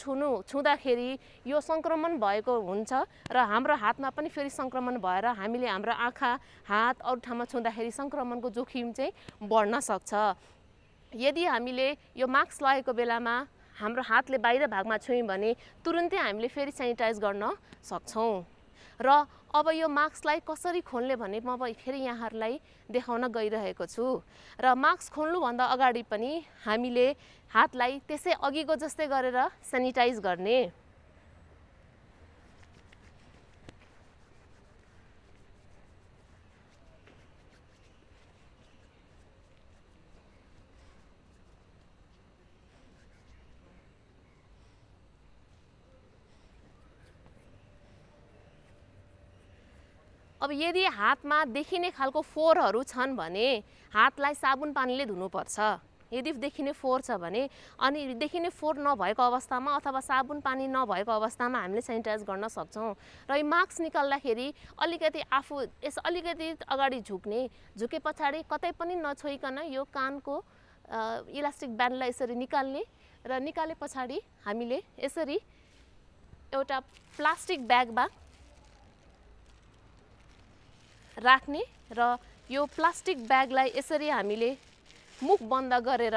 छुँदाखेरि यो संक्रमण भएको हुन्छ र हाम्रो हातमा पनि फेरि संक्रमण भएर हामीले हाम्रो आँखा हात अरू ठाउँमा छुँदाखेरि संक्रमणको जोखिम चाहिँ बढ्न सक्छ। यदि हामीले यो मास्क लगाएको बेलामा हाम्रो हातले बाहिर भागमा छुयौँ भने तुरुन्तै हामीले फेरि सेनिटाइज गर्न सक्छौँ। र अब यो मास्कलाई कसरी खोल्ने भने म फेरि यहाँहरूलाई देखाउन गइरहेको छु। र मास्क खोल्नुभन्दा अगाडि पनि हामीले हातलाई त्यसै अघिको जस्तै गरेर सेनिटाइज गर्ने। अब यदि हातमा देखिने खालको फोहोरहरू छन् भने हातलाई साबुन पानीले धुनुपर्छ। यदि देखिने फोहोर छ भने अनि देखिने फोहोर नभएको अवस्थामा अथवा साबुन पानी नभएको अवस्थामा हामीले सेनिटाइज गर्न सक्छौँ। र यो मास्क निकाल्दाखेरि अलिकति आफू यस अलिकति अगाडि झुके पछाडि कतै पनि नछोइकन यो कानको इलास्टिक ब्यान्डलाई यसरी निकाल्ने र निकाले पछाडि हामीले यसरी एउटा प्लास्टिक ब्यागमा राख्ने र यो प्लास्टिक ब्यागलाई यसरी हामीले मुख बन्द गरेर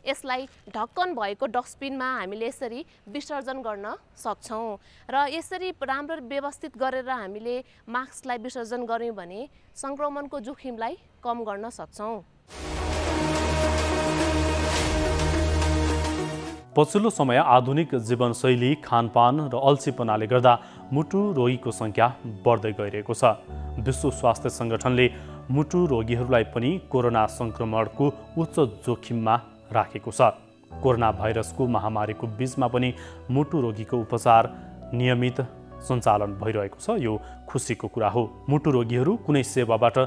यसलाई ढक्कन भएको डस्टबिनमा हामीले यसरी विसर्जन गर्न सक्छौँ र यसरी राम्रो व्यवस्थित गरेर हामीले मास्कलाई विसर्जन गर्यौँ भने सङ्क्रमणको जोखिमलाई कम गर्न सक्छौँ। पछिल्लो समय आधुनिक जीवनशैली, खानपान र अल्छीपनाले गर्दा मुटु रोगीको सङ्ख्या बढ्दै गइरहेको छ। विश्व स्वास्थ्य सङ्गठनले मुटु रोगीहरूलाई पनि कोरोना सङ्क्रमणको उच्च जोखिममा राखेको छ। कोरोना भाइरसको महामारीको बीचमा पनि मुटु रोगीको उपचार नियमित सञ्चालन भइरहेको छ। यो खुसीको कुरा हो। मुटु रोगीहरू कुनै सेवाबाट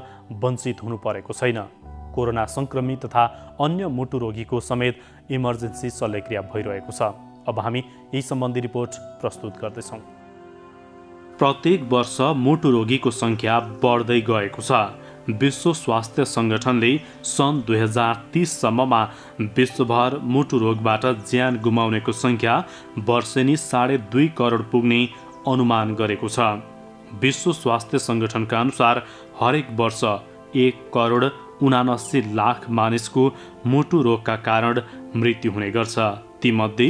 वञ्चित हुनु परेको छैन। कोरोना सङ्क्रमित तथा अन्य मुटु रोगीको समेत इमर्जेन्सी शल्यक्रिया भइरहेको छ। अब हामी यही सम्बन्धी रिपोर्ट प्रस्तुत गर्दैछौँ। प्रत्येक वर्ष मुटु रोगीको सङ्ख्या बढ्दै गएको छ। विश्व स्वास्थ्य सङ्गठनले सन् 2030 सम्ममा विश्वभर मुटु रोगबाट ज्यान गुमाउनेको सङ्ख्या वर्षेनी 2.5 करोड पुग्ने अनुमान गरेको छ। विश्व स्वास्थ्य सङ्गठनका अनुसार हरेक वर्ष 1 करोड 79 लाख मानिसको मुटु रोगका कारण मृत्यु हुने गर्छ। तीमध्ये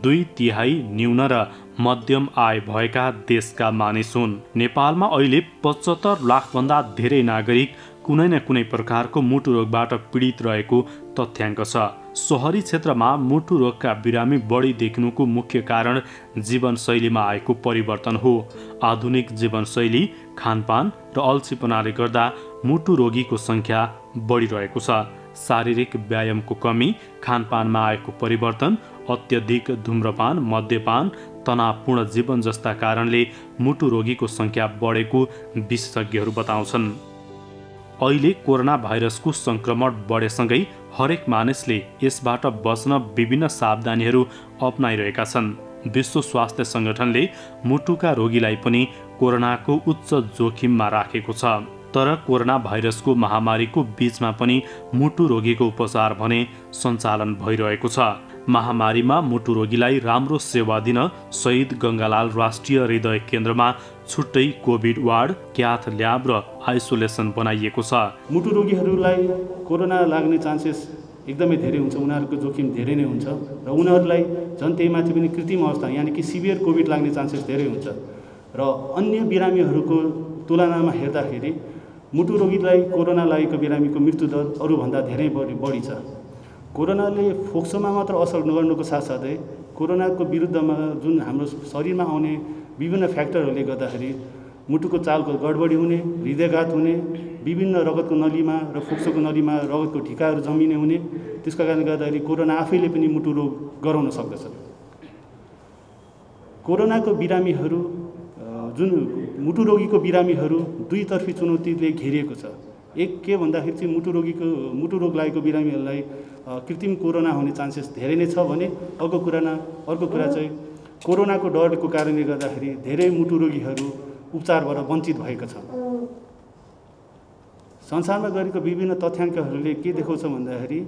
2/3 न्यून र मध्यम आय भएका देशका मानिस हुन्। नेपालमा अहिले 75 लाखभन्दा धेरै नागरिक कुनै न कुनै प्रकारको मुटु रोगबाट पीडित रहेको तथ्याङ्क छ। सहरी क्षेत्रमा मुटु रोगका बिरामी बढी देखिनुको मुख्य कारण जीवनशैलीमा आएको परिवर्तन हो। आधुनिक जीवनशैली, खानपान र अल्छीपनाले गर्दा मुटु रोगीको सङ्ख्या बढिरहेको छ। शारीरिक व्यायामको कमी, खानपानमा आएको परिवर्तन, अत्यधिक धूम्रपान, मद्यपान, तनावपूर्ण जीवन जस्ता कारणले मुटु रोगीको सङ्ख्या बढेको विशेषज्ञहरू बताउँछन्। अहिले कोरोना भाइरसको सङ्क्रमण बढेसँगै हरेक मानिसले यसबाट बच्न विभिन्न सावधानीहरू अपनाइरहेका छन्। विश्व स्वास्थ्य सङ्गठनले मुटुका रोगीलाई पनि कोरोनाको उच्च जोखिममा राखेको छ। तर कोरोना भाइरसको महामारीको बीचमा पनि मुटु रोगीको उपचार भने सञ्चालन भइरहेको छ। महामारीमा मुटु रोगीलाई राम्रो सेवा दिन शहीद गङ्गालाल राष्ट्रिय हृदय केन्द्रमा छुट्टै कोभिड वार्ड, क्याथ ल्याब र आइसोलेसन बनाइएको छ। मुटु रोगीहरूलाई कोरोना लाग्ने चान्सेस एकदमै धेरै हुन्छ। उनीहरूको जोखिम धेरै नै हुन्छ र उनीहरूलाई झन् त्यहीमाथि पनि कृत्रिम अवस्था यानि कि सिभियर कोभिड लाग्ने चान्सेस धेरै हुन्छ र अन्य बिरामीहरूको तुलनामा हेर्दाखेरि मुटु रोगीलाई कोरोना लागेको बिरामीको मृत्युदर अरूभन्दा धेरै बढी छ। कोरोनाले फोक्सोमा मात्र असर नगर्नुको साथसाथै कोरोनाको विरुद्धमा जुन हाम्रो शरीरमा आउने विभिन्न फ्याक्टरहरूले गर्दाखेरि मुटुको चालको गडबडी हुने, हृदयघात हुने, विभिन्न रगतको नलीमा र फोक्सोको नलीमा रगतको ढिकाहरू जमिने हुने, त्यसका कारणले गर्दाखेरि कोरोना आफैले पनि मुटु रोग गराउन सक्दछ। कोरोनाको बिरामीहरू जुन मुटु रोगीको बिरामीहरू दुईतर्फी चुनौतीले घेरिएको छ। एक के भन्दाखेरि चाहिँ मुटु रोग लागेको बिरामीहरूलाई कृत्रिम कोरोना हुने चान्सेस धेरै नै छ भने अर्को कुरा चाहिँ कोरोनाको डरको कारणले गर्दाखेरि धेरै मुटु रोगीहरू उपचारबाट वञ्चित भएका छन्। संसारमा गरेको विभिन्न तथ्याङ्कहरूले के देखाउँछ भन्दाखेरि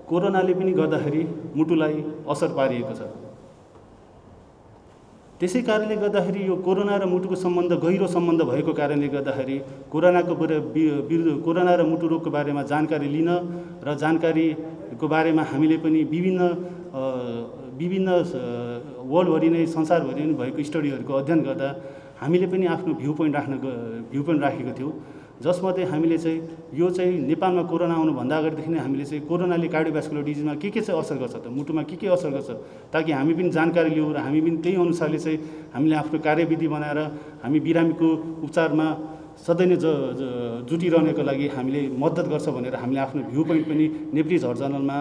कोरोनाले पनि गर्दाखेरि मुटुलाई असर पारिएको छ। त्यसै कारणले गर्दाखेरि यो कोरोना र मुटुको सम्बन्ध गहिरो सम्बन्ध भएको कारणले गर्दाखेरि कोरोना र मुटु रोगको बारेमा जानकारी लिन र जानकारीको बारेमा हामीले पनि विभिन्न वर्ल्डभरि नै संसारभरि नै भएको स्टडीहरूको अध्ययन गर्दा हामीले पनि आफ्नो भ्यू पोइन्ट राखेको थियौँ। जसमध्ये हामीले चाहिँ यो चाहिँ नेपालमा कोरोना आउनुभन्दा अगाडिदेखि नै हामीले चाहिँ कोरोनाले कार्डियोभास्कुलर डिजिजमा के चाहिँ असर गर्छ त, मुटुमा के असर गर्छ, ताकि हामी पनि जानकारी लिउँ र हामी पनि त्यही अनुसारले चाहिँ हामीले आफ्नो कार्यविधि बनाएर हामी बिरामीको उपचारमा सधैँ नै जुटिरहनको लागि हामीले मद्दत गर्छ भनेर हामीले आफ्नो भ्यू पोइन्ट पनि नेप्ली झर जर्नलमा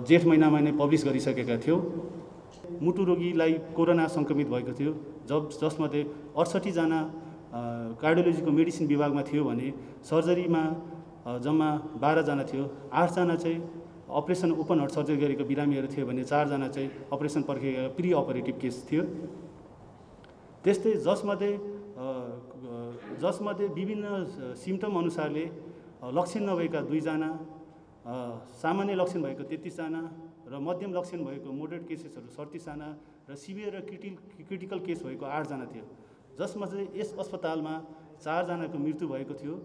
जेठ महिनामा नै पब्लिस गरिसकेका थियौँ। मुटु रोगीलाई कोरोना सङ्क्रमित भएको थियो, जसमध्ये 68 जना कार्डियोलोजीको मेडिसिन विभागमा थियो भने सर्जरीमा जम्मा 12 जना थियो। 8 जना चाहिँ अपरेसन ओपन हार्ट सर्जरी गरेको बिरामीहरू थियो भने 4 जना चाहिँ अपरेसन पर्खेका प्री अपरेटिभ केस थियो। त्यस्तै जसमध्ये विभिन्न सिम्टम अनुसारले लक्षण नभएका 2 जना, सामान्य लक्षण भएको 33 जना र मध्यम लक्षण भएको मोडरेट केसेसहरू 37 जना र सिभियर र क्रिटिकल केस भएको 8 जना थियो। जसमा चाहिँ यस अस्पतालमा 4 जनाको मृत्यु भएको थियो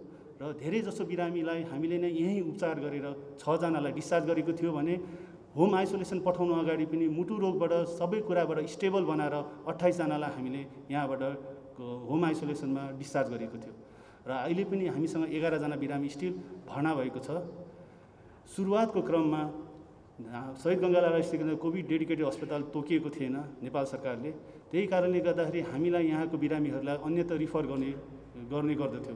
र र धेरै जसो बिरामीलाई हामीले नै यहीँ उपचार गरेर 6 जनालाई डिस्चार्ज गरेको थियो भने होम आइसोलेसन पठाउनु अगाडि पनि मुटु रोगबाट सबै कुराबाट स्टेबल बनाएर 28 जनालाई हामीले यहाँबाट होम आइसोलेसनमा डिस्चार्ज गरेको थियो र अहिले पनि हामीसँग 11 जना बिरामी स्टिल भर्ना भएको छ। सुरुवातको क्रममा शहीद गङ्गालाल राष्ट्रिय केन्द्र कोभिड डेडिकेटेड अस्पताल तोकिएको थिएन नेपाल सरकारले, त्यही कारणले गर्दाखेरि हामीलाई यहाँको बिरामीहरूलाई अन्यत्र रिफर गर्ने गर्दथ्यो।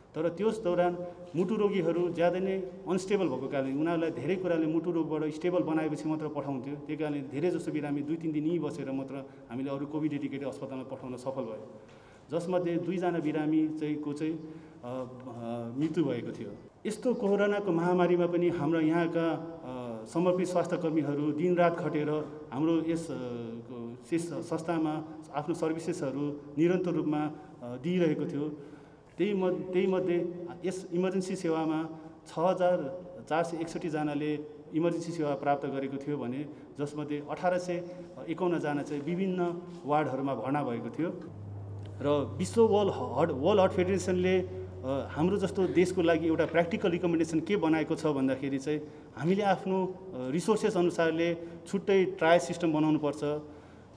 तर त्यस दौरान मुटु रोगीहरू ज्यादै नै अनस्टेबल भएको कारणले उनीहरूलाई धेरै कुराले मुटु रोगबाट स्टेबल बनाएपछि मात्र पठाउँथ्यो। त्यही कारणले धेरै जसो बिरामी 2-3 दिन यहीँ बसेर मात्र हामीले अरू कोभिड डेडिकेटेड अस्पतालमा पठाउन सफल भयो, जसमध्ये 2 जना बिरामी को मृत्यु भएको थियो। यस्तो कोरोनाको महामारीमा पनि हाम्रो यहाँका समर्पित स्वास्थ्यकर्मीहरू दिनरात खटेर हाम्रो यस संस्थामा आफ्नो सर्भिसेसहरू निरन्तर रूपमा दिइरहेको थियो। त्यही मध्ये यस इमर्जेन्सी सेवामा 6461 जनाले इमर्जेन्सी सेवा प्राप्त गरेको थियो भने जसमध्ये 1851 जना चाहिँ विभिन्न वार्डहरूमा भर्ना भएको थियो। र विश्व वर्ल्ड हार्ट फेडरेसनले हाम्रो जस्तो देशको लागि एउटा प्र्याक्टिकल रिकमेन्डेसन के बनाएको छ भन्दाखेरि चाहिँ हामीले आफ्नो रिसोर्सेस अनुसारले छुट्टै ट्रायल सिस्टम बनाउनुपर्छ।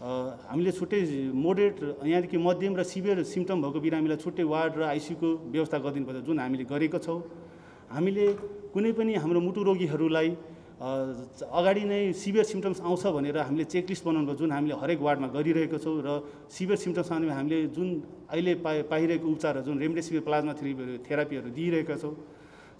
हामीले छुट्टै मोडरेट यहाँदेखि मध्यम र सिभियर सिम्टम भएको बिरामीलाई छुट्टै वार्ड र आइसियुको व्यवस्था गरिदिनुपर्छ, जुन हामीले गरेको छौँ। हामीले कुनै पनि हाम्रो मुटु रोगीहरूलाई अगाडि नै सिभियर सिम्टम्स आउँछ भनेर हामीले चेकलिस्ट बनाउनु, जुन हामीले हरेक वार्डमा गरिरहेको छौँ। र सिभियर सिम्टम्स आउने हामीले जुन अहिले पाइरहेको उपचारहरू जुन रेमडेसिभिर प्लाज्मा थेरापीहरू दिइरहेका छौँ।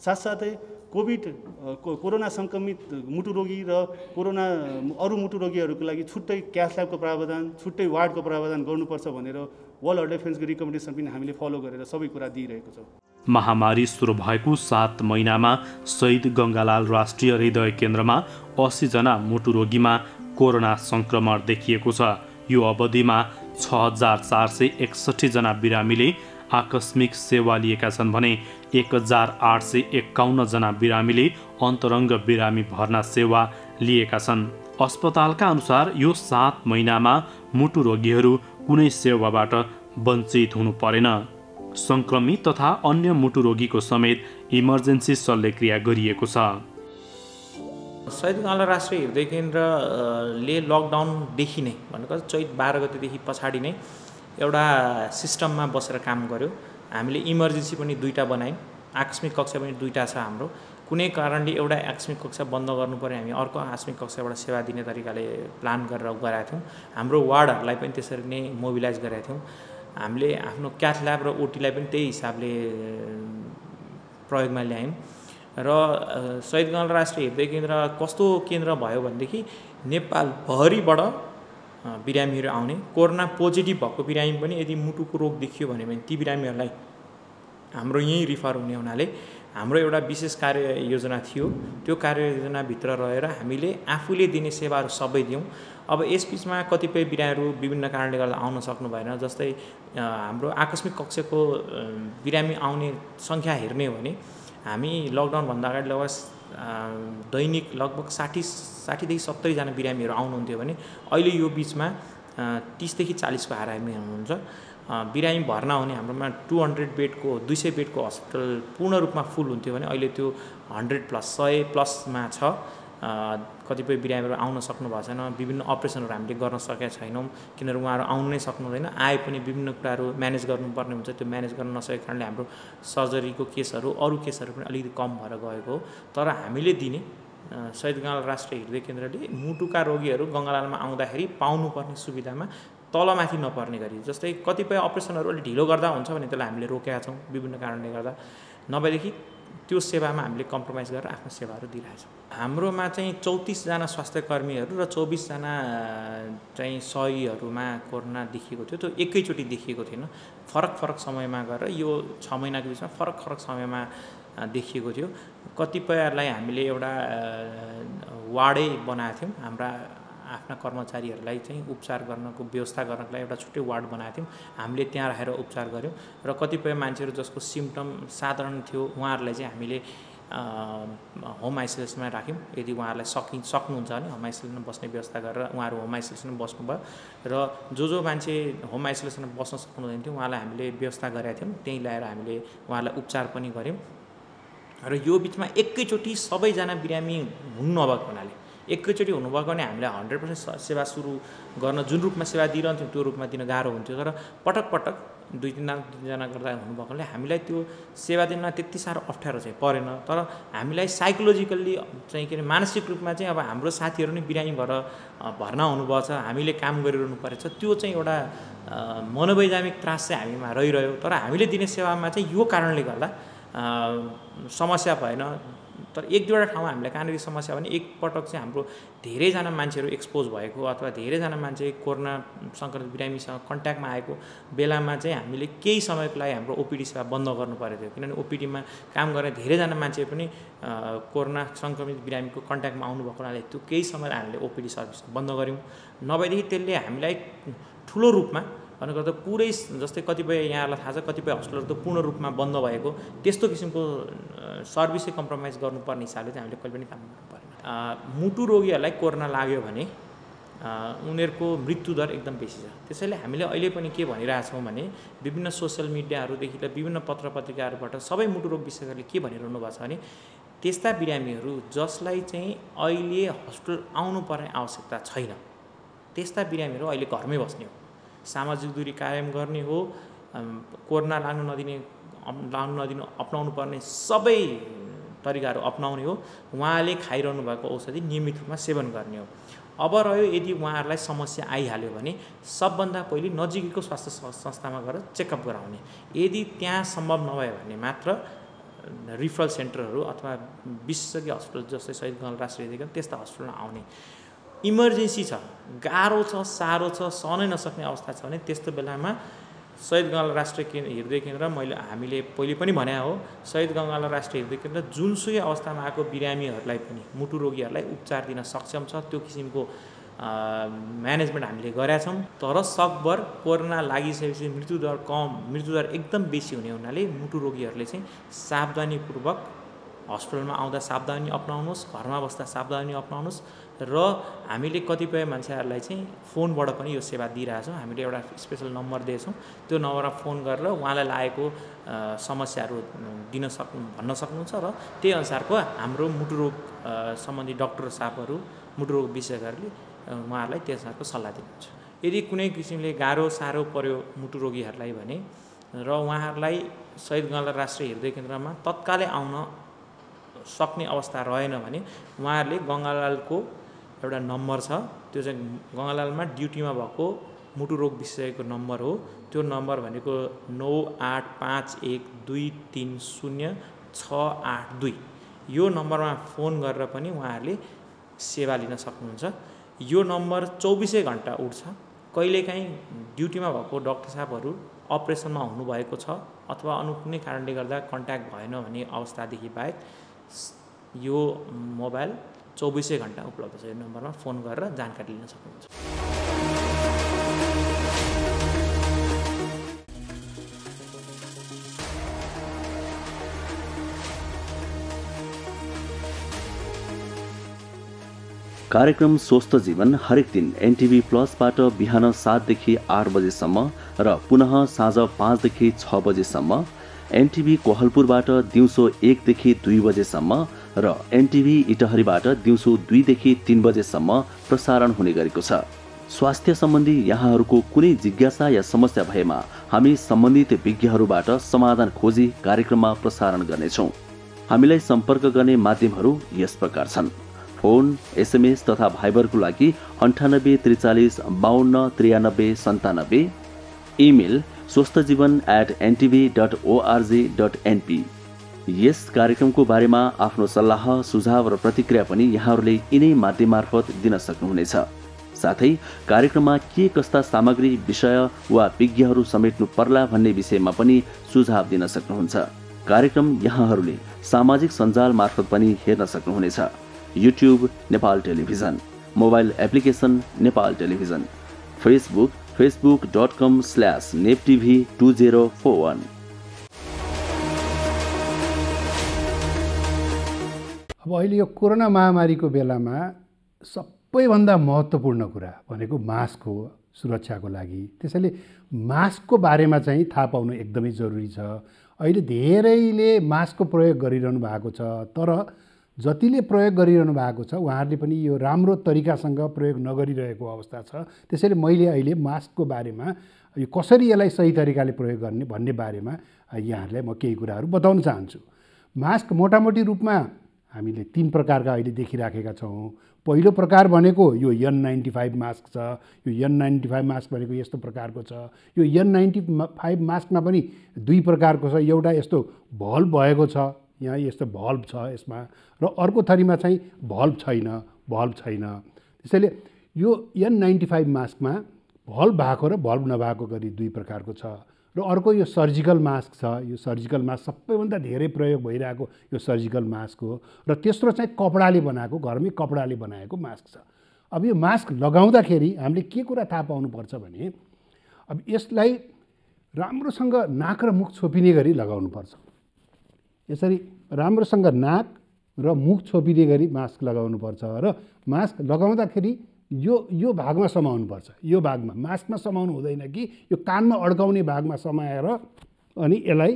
साथसाथै कोरोना सङ्क्रमित मुटु रोगी र अरू मुटु रोगीहरूको लागि छुट्टै क्याथ ल्याबको प्रावधान, छुट्टै वार्डको प्रावधान गर्नुपर्छ भनेर वर्ल्ड हेल्थ अर्गनाइजेसनको रिकमेन्डेसन पनि हामीले फलो गरेर सबै कुरा दिइरहेको छौँ। महामारी सुरु भएको 7 महिनामा शहीद गङ्गालाल राष्ट्रिय हृदय केन्द्रमा 80 जना मुटु रोगीमा कोरोना सङ्क्रमण देखिएको छ। यो अवधिमा 6461 जना बिरामीले आकस्मिक सेवा लिएका छन् भने 1851 जना बिरामीले अन्तरङ्ग बिरामी भर्ना सेवा लिएका छन्। अस्पतालका अनुसार यो 7 महिनामा मुटु रोगीहरू कुनै सेवाबाट वञ्चित हुनु परेन। सङ्क्रमित तथा अन्य मुटु रोगीको समेत इमर्जेन्सी शल्यक्रिया गरिएको छ। शहीद गङ्गालाल राष्ट्रिय हृदय केन्द्रले लकडाउनदेखि नै भनेको चैत 12 गतेदेखि पछाडि नै एउटा सिस्टममा बसेर काम गर्यो। हामीले इमर्जेन्सी पनि 2टा बनायौँ, आकस्मिक कक्षा पनि 2टा छ हाम्रो। कुनै कारणले एउटा आकस्मिक कक्षा बन्द गर्नु पर्यो, हामी अर्को आकस्मिक कक्षाबाट सेवा दिने तरिकाले प्लान गरेर गराएका थियौँ। हाम्रो वार्डहरूलाई पनि त्यसरी नै मोबिलाइज गरेका थियौँ। हामीले आफ्नो क्याथ ल्याब र ओटीलाई पनि त्यही हिसाबले प्रयोगमा ल्यायौँ। र शहीद गङ्गालाल राष्ट्रिय हृदय केन्द्र कस्तो केन्द्र भयो भनेदेखि नेपालभरिबाट बिरामीहरू आउने, कोरोना पोजिटिभ भएको बिरामी पनि यदि मुटुको रोग देखियो भने ती बिरामीहरूलाई हाम्रो यहीँ रिफर हुने हुनाले हाम्रो एउटा विशेष कार्ययोजना थियो। त्यो कार्ययोजनाभित्र रहेर हामीले आफूले दिने सेवाहरू सबै दियौँ। अब यसबिचमा कतिपय बिरामीहरू विभिन्न कारणले गर्दा आउन सक्नु भएन। जस्तै हाम्रो आकस्मिक कक्षको बिरामी आउने सङ्ख्या हेर्ने हो भने हामी लकडाउनभन्दा अगाडि दैनिक लगभग 60देखि 70 जना बिरामीहरू आउनुहुन्थ्यो भने अहिले यो बिचमा 30 देखि 40 को हाराहारी हुनुहुन्छ। बिरामी भर्ना हुने हाम्रोमा 200 बेडको हस्पिटल पूर्ण रूपमा फुल हुन्थ्यो भने अहिले त्यो 100+ छ। कतिपय बिरामीहरू आउन सक्नु भएको छैन, विभिन्न अपरेसनहरू हामीले गर्न सकेका छैनौँ किनभने उहाँहरू आउनु नै सक्नु हुँदैन। आए पनि विभिन्न कुराहरू म्यानेज गर्नुपर्ने हुन्छ, त्यो म्यानेज गर्न नसकेको कारणले हाम्रो सर्जरीको केसहरू अरू केसहरू पनि अलिकति कम भएर गएको हो। तर हामीले दिने शहीद गङ्गालाल राष्ट्रिय हृदय केन्द्रले मुटुका रोगीहरू गङ्गालालमा आउँदाखेरि पाउनुपर्ने सुविधामा तलमाथि नपर्ने गरी, जस्तै कतिपय अपरेसनहरू अलिक ढिलो गर्दा हुन्छ भने त्यसलाई हामीले रोकेका छौँ विभिन्न कारणले गर्दा, नभएदेखि त्यो सेवामा हामीले कम्प्रोमाइज गरेर आफ्नो सेवाहरू दिइरहेछौँ। हाम्रोमा चाहिँ 34 जना स्वास्थ्यकर्मीहरू र 24 जना चाहिँ सहीहरूमा कोरोना देखिएको थियो। त्यो एकैचोटि देखिएको थिएन, फरक समयमा गएर यो 6 महिनाको बिचमा फरक समयमा देखिएको थियो। कतिपयलाई हामीले एउटा वार्डै बनाएको थियौँ, हाम्रा आफ्ना कर्मचारीहरूलाई चाहिँ उपचार गर्नको व्यवस्था गर्नको लागि एउटा छुट्टै वार्ड बनाएको थियौँ। हामीले त्यहाँ राखेर उपचार गऱ्यौँ र कतिपय मान्छेहरू जसको सिम्पटम साधारण थियो उहाँहरूलाई चाहिँ हामीले होम आइसोलेसनमा राख्यौँ। यदि उहाँहरूलाई सक्नुहुन्छ भने होम आइसोलेसनमा बस्ने व्यवस्था गरेर उहाँहरू होम आइसोलेसनमा बस्नुभयो र जो मान्छे होम आइसोलेसनमा बस्न सक्नुहुँदैन थियो उहाँलाई हामीले व्यवस्था गरेका थियौँ। त्यहीँ ल्याएर हामीले उहाँलाई उपचार पनि गऱ्यौँ र यो बिचमा एकैचोटि सबैजना बिरामी हुनु नभएको हुनाले एकैचोटि हुनुभएको भने हामीले 100% सेवा सुरु गर्न जुन रूपमा सेवा दिइरहन्थ्यौँ त्यो रूपमा दिन गाह्रो हुन्थ्यो। तर पटक पटक 2-3जना गर्दा हुनुभएकोले हामीलाई त्यो सेवा दिनमा त्यति साह्रो अप्ठ्यारो चाहिँ परेन। तर हामीलाई साइकोलोजिकल्ली चाहिँ के अरे मानसिक रूपमा चाहिँ अब हाम्रो साथीहरू नै बिरामी भएर भर्ना हुनुभएको छ, हामीले काम गरिरहनु परेछ, त्यो चाहिँ एउटा मनोवैज्ञानिक त्रास चाहिँ हामीमा रहिरह्यो। तर हामीले दिने सेवामा चाहिँ यो कारणले गर्दा समस्या भएन। तर 1-2वटा ठाउँमा हामीलाई कहाँनिर समस्या भने एकपटक चाहिँ हाम्रो धेरैजना मान्छेहरू एक्सपोज भएको अथवा धेरैजना मान्छे कोरोना सङ्क्रमित बिरामीसँग कन्ट्याक्टमा आएको बेलामा चाहिँ हामीले केही समयको लागि हाम्रो ओपिडी सेवा बन्द गर्नु परेको थियो। किनभने ओपिडीमा काम गर्ने धेरैजना मान्छे पनि कोरोना सङ्क्रमित बिरामीको कन्ट्याक्टमा आउनुभएको हुनाले त्यो केही समयलाई हामीले ओपिडी सर्भिस बन्द गऱ्यौँ। नभएदेखि त्यसले हामीलाई ठुलो रूपमा भन्नु गर्दा पुरै जस्तै कतिपय यहाँहरूलाई थाहा छ कतिपय हस्पिटलहरू त पूर्ण रूपमा बन्द भएको त्यस्तो किसिमको सर्भिसै कम्प्रोमाइज गर्नुपर्ने हिसाबले चाहिँ हामीले कहिले पनि काम गर्नु परेन। मुटु रोगीहरूलाई कोरोना लाग्यो भने उनीहरूको मृत्युदर एकदम बेसी छ। त्यसैले हामीले अहिले पनि के भनिरहेछौँ भने विभिन्न सोसियल मिडियाहरूदेखि लिएर विभिन्न पत्र पत्रिकाहरूबाट सबै मुटु रोग विशेषज्ञले के भनिरहनु भएको छ भने त्यस्ता बिरामीहरू जसलाई चाहिँ अहिले हस्पिटल आउनुपर्ने आवश्यकता छैन त्यस्ता बिरामीहरू अहिले घरमै बस्ने हो, सामाजिक दूरी कायम गर्ने हो, कोरोना लाग्नु नदिनु अपनाउनु पर्ने सबै तरिकाहरू अपनाउने हो, उहाँले खाइरहनु भएको औषधि नियमित रूपमा सेवन गर्ने हो। अब रह्यो यदि उहाँहरूलाई समस्या आइहाल्यो भने सबभन्दा पहिले नजिकैको स्वास्थ्य संस्थामा गएर चेकअप गराउने। यदि त्यहाँ सम्भव नभयो भने मात्र रिफरल सेन्टरहरू अथवा विशेषज्ञ हस्पिटल जस्तै शहीद गङ्गालाल राष्ट्रिय हृदय केन्द्र त्यस्ता हस्पिटलमा आउने। इमर्जेन्सी छ, गाह्रो छ, साह्रो छ, सहनै नसक्ने अवस्था छ भने त्यस्तो बेलामा शहीद गङ्गालाल राष्ट्रिय हृदय केन्द्र हामीले पहिले पनि भने हो, शहीद गङ्गालाल राष्ट्रिय हृदय केन्द्र जुनसुकै अवस्थामा आएको बिरामीहरूलाई पनि मुटु रोगीहरूलाई उपचार दिन सक्षम छ। त्यो किसिमको म्यानेजमेन्ट हामीले गरेका छौँ। तर सकभर कोरोना लागिसकेपछि मृत्युदर एकदम बेसी हुने हुनाले मुटु रोगीहरूले चाहिँ सावधानीपूर्वक हस्पिटलमा आउँदा सावधानी अपनाउनुहोस्, घरमा बस्दा सावधानी अपनाउनुहोस् र हामीले कतिपय मान्छेहरूलाई चाहिँ फोनबाट पनि यो सेवा दिइरहेछौँ। हामीले एउटा स्पेसल नम्बर दिएछौँ, त्यो नम्बरमा फोन गरेर उहाँलाई लागेको समस्याहरू भन्न सक्नुहुन्छ र त्यही अनुसारको हाम्रो मुटु रोग सम्बन्धी डाक्टर साहबहरू मुटु रोग विशेषज्ञहरूले उहाँहरूलाई त्यसको सल्लाह दिनुहुन्छ। यदि कुनै किसिमले गाह्रो साह्रो पर्यो मुटु रोगीहरूलाई भने र उहाँहरूलाई शहीद गङ्गालाल राष्ट्रिय हृदय केन्द्रमा तत्कालै आउन सक्ने अवस्था रहेन भने उहाँहरूले गङ्गालालको एउटा नम्बर छ, त्यो चाहिँ गङ्गालालमा ड्युटीमा भएको मुटु रोग विशेषज्ञको नम्बर हो। त्यो नम्बर भनेको 9851230682। यो नम्बरमा फोन गरेर पनि उहाँहरूले सेवा लिन सक्नुहुन्छ। यो नम्बर 24 घन्टा उठ्छ। कहिलेकाहीँ ड्युटीमा भएको डाक्टर साहबहरू अपरेसनमा हुनुभएको छ अथवा अरू कुनै कारणले गर्दा कन्ट्याक्ट भएन भन्ने अवस्थादेखि बाहेक यो मोबाइल 24 घन्टा उपलब्ध छ। यो नम्बरमा फोन गरेर जानकारी लिन सक्नुहुन्छ। कार्यक्रम स्वस्थ जीवन हरेक दिन एनटिभी प्लसबाट बिहान 7 देखि 8 बजेसम्म र पुनः साँझ 5 देखि 6 बजेसम्म, एनटिभी कोहलपुरबाट दिउँसो 1 देखि 2 बजेसम्म र एनटिभी इटहरीबाट दिउँसो 2 देखि 3 बजेसम्म प्रसारण हुने गरेको छ। स्वास्थ्य सम्बन्धी यहाँहरूको कुनै जिज्ञासा या समस्या भएमा हामी सम्बन्धित विज्ञहरूबाट समाधान खोजी कार्यक्रममा प्रसारण गर्नेछौँ। हामीलाई सम्पर्क गर्ने माध्यमहरू यस प्रकार छन्: फोन, एसएमएस तथा भाइबरको लागि 98 43 52 93 97, इमेल swasthjivan@ntv.org.np। यस कार्यक्रमको बारेमा आफ्नो सल्लाह, सुझाव र प्रतिक्रिया पनि यहाँहरूले यिनै माध्यम मार्फत दिन सक्नुहुनेछ। साथै कार्यक्रममा के कस्ता सामग्री, विषय वा विज्ञहरू समेट्नु पर्ला भन्ने विषयमा पनि सुझाव दिन सक्नुहुन्छ। कार्यक्रम यहाँहरूले सामाजिक सञ्जाल मार्फत पनि हेर्न सक्नुहुनेछ। YouTube Nepal television, mobile application Nepal television, Facebook facebook.com/neptv2041। अब अहिले यो कोरोना महामारीको बेलामा सबैभन्दा महत्त्वपूर्ण कुरा भनेको मास्क हो सुरक्षाको लागि। त्यसैले मास्कको बारेमा चाहिँ थाहा पाउनु एकदमै जरुरी छ। अहिले धेरैले मास्कको प्रयोग गरिरहनु भएको छ, तर जतिले प्रयोग गरिरहनु भएको छ उहाँहरूले पनि यो राम्रो तरिकासँग प्रयोग नगरिरहेको अवस्था छ। त्यसैले मैले अहिले मास्कको बारेमा यो कसरी यसलाई सही तरिकाले प्रयोग गर्ने भन्ने बारेमा यहाँहरूलाई म केही कुराहरू बताउन चाहन्छु। मास्क मोटामोटी रूपमा हामीले 3 प्रकारका अहिले देखिराखेका छौँ। पहिलो प्रकार भनेको यो N95 मास्क छ। यो N95 मास्क भनेको यस्तो प्रकारको छ। यो N95 मास्कमा पनि 2 प्रकारको छ। एउटा यस्तो भल्भ भएको छ, यहाँ यस्तो भल्भ छ यसमा, र अर्को थरीमा चाहिँ भल्भ छैन। त्यसैले यो N95 मास्कमा भल्भ भएको र भल्भ नभएको गरी 2 प्रकारको छ। र अर्को यो सर्जिकल मास्क छ। यो सर्जिकल मास्क सबैभन्दा धेरै प्रयोग भइरहेको यो सर्जिकल मास्क हो। र तेस्रो चाहिँ कपडाले बनाएको, घरमै कपडाले बनाएको मास्क छ। अब यो मास्क लगाउँदाखेरि हामीले के कुरा थाहा पाउनुपर्छ भने अब यसलाई राम्रोसँग नाक र मुख छोपिने गरी लगाउनुपर्छ। यसरी राम्रोसँग नाक र मुख छोपिने गरी मास्क लगाउनुपर्छ। र मास्क लगाउँदाखेरि यो भागमा समाउनुपर्छ। यो भागमा मास्कमा समाउनु हुँदैन कि यो कानमा अड्काउने भागमा समाएर अनि यसलाई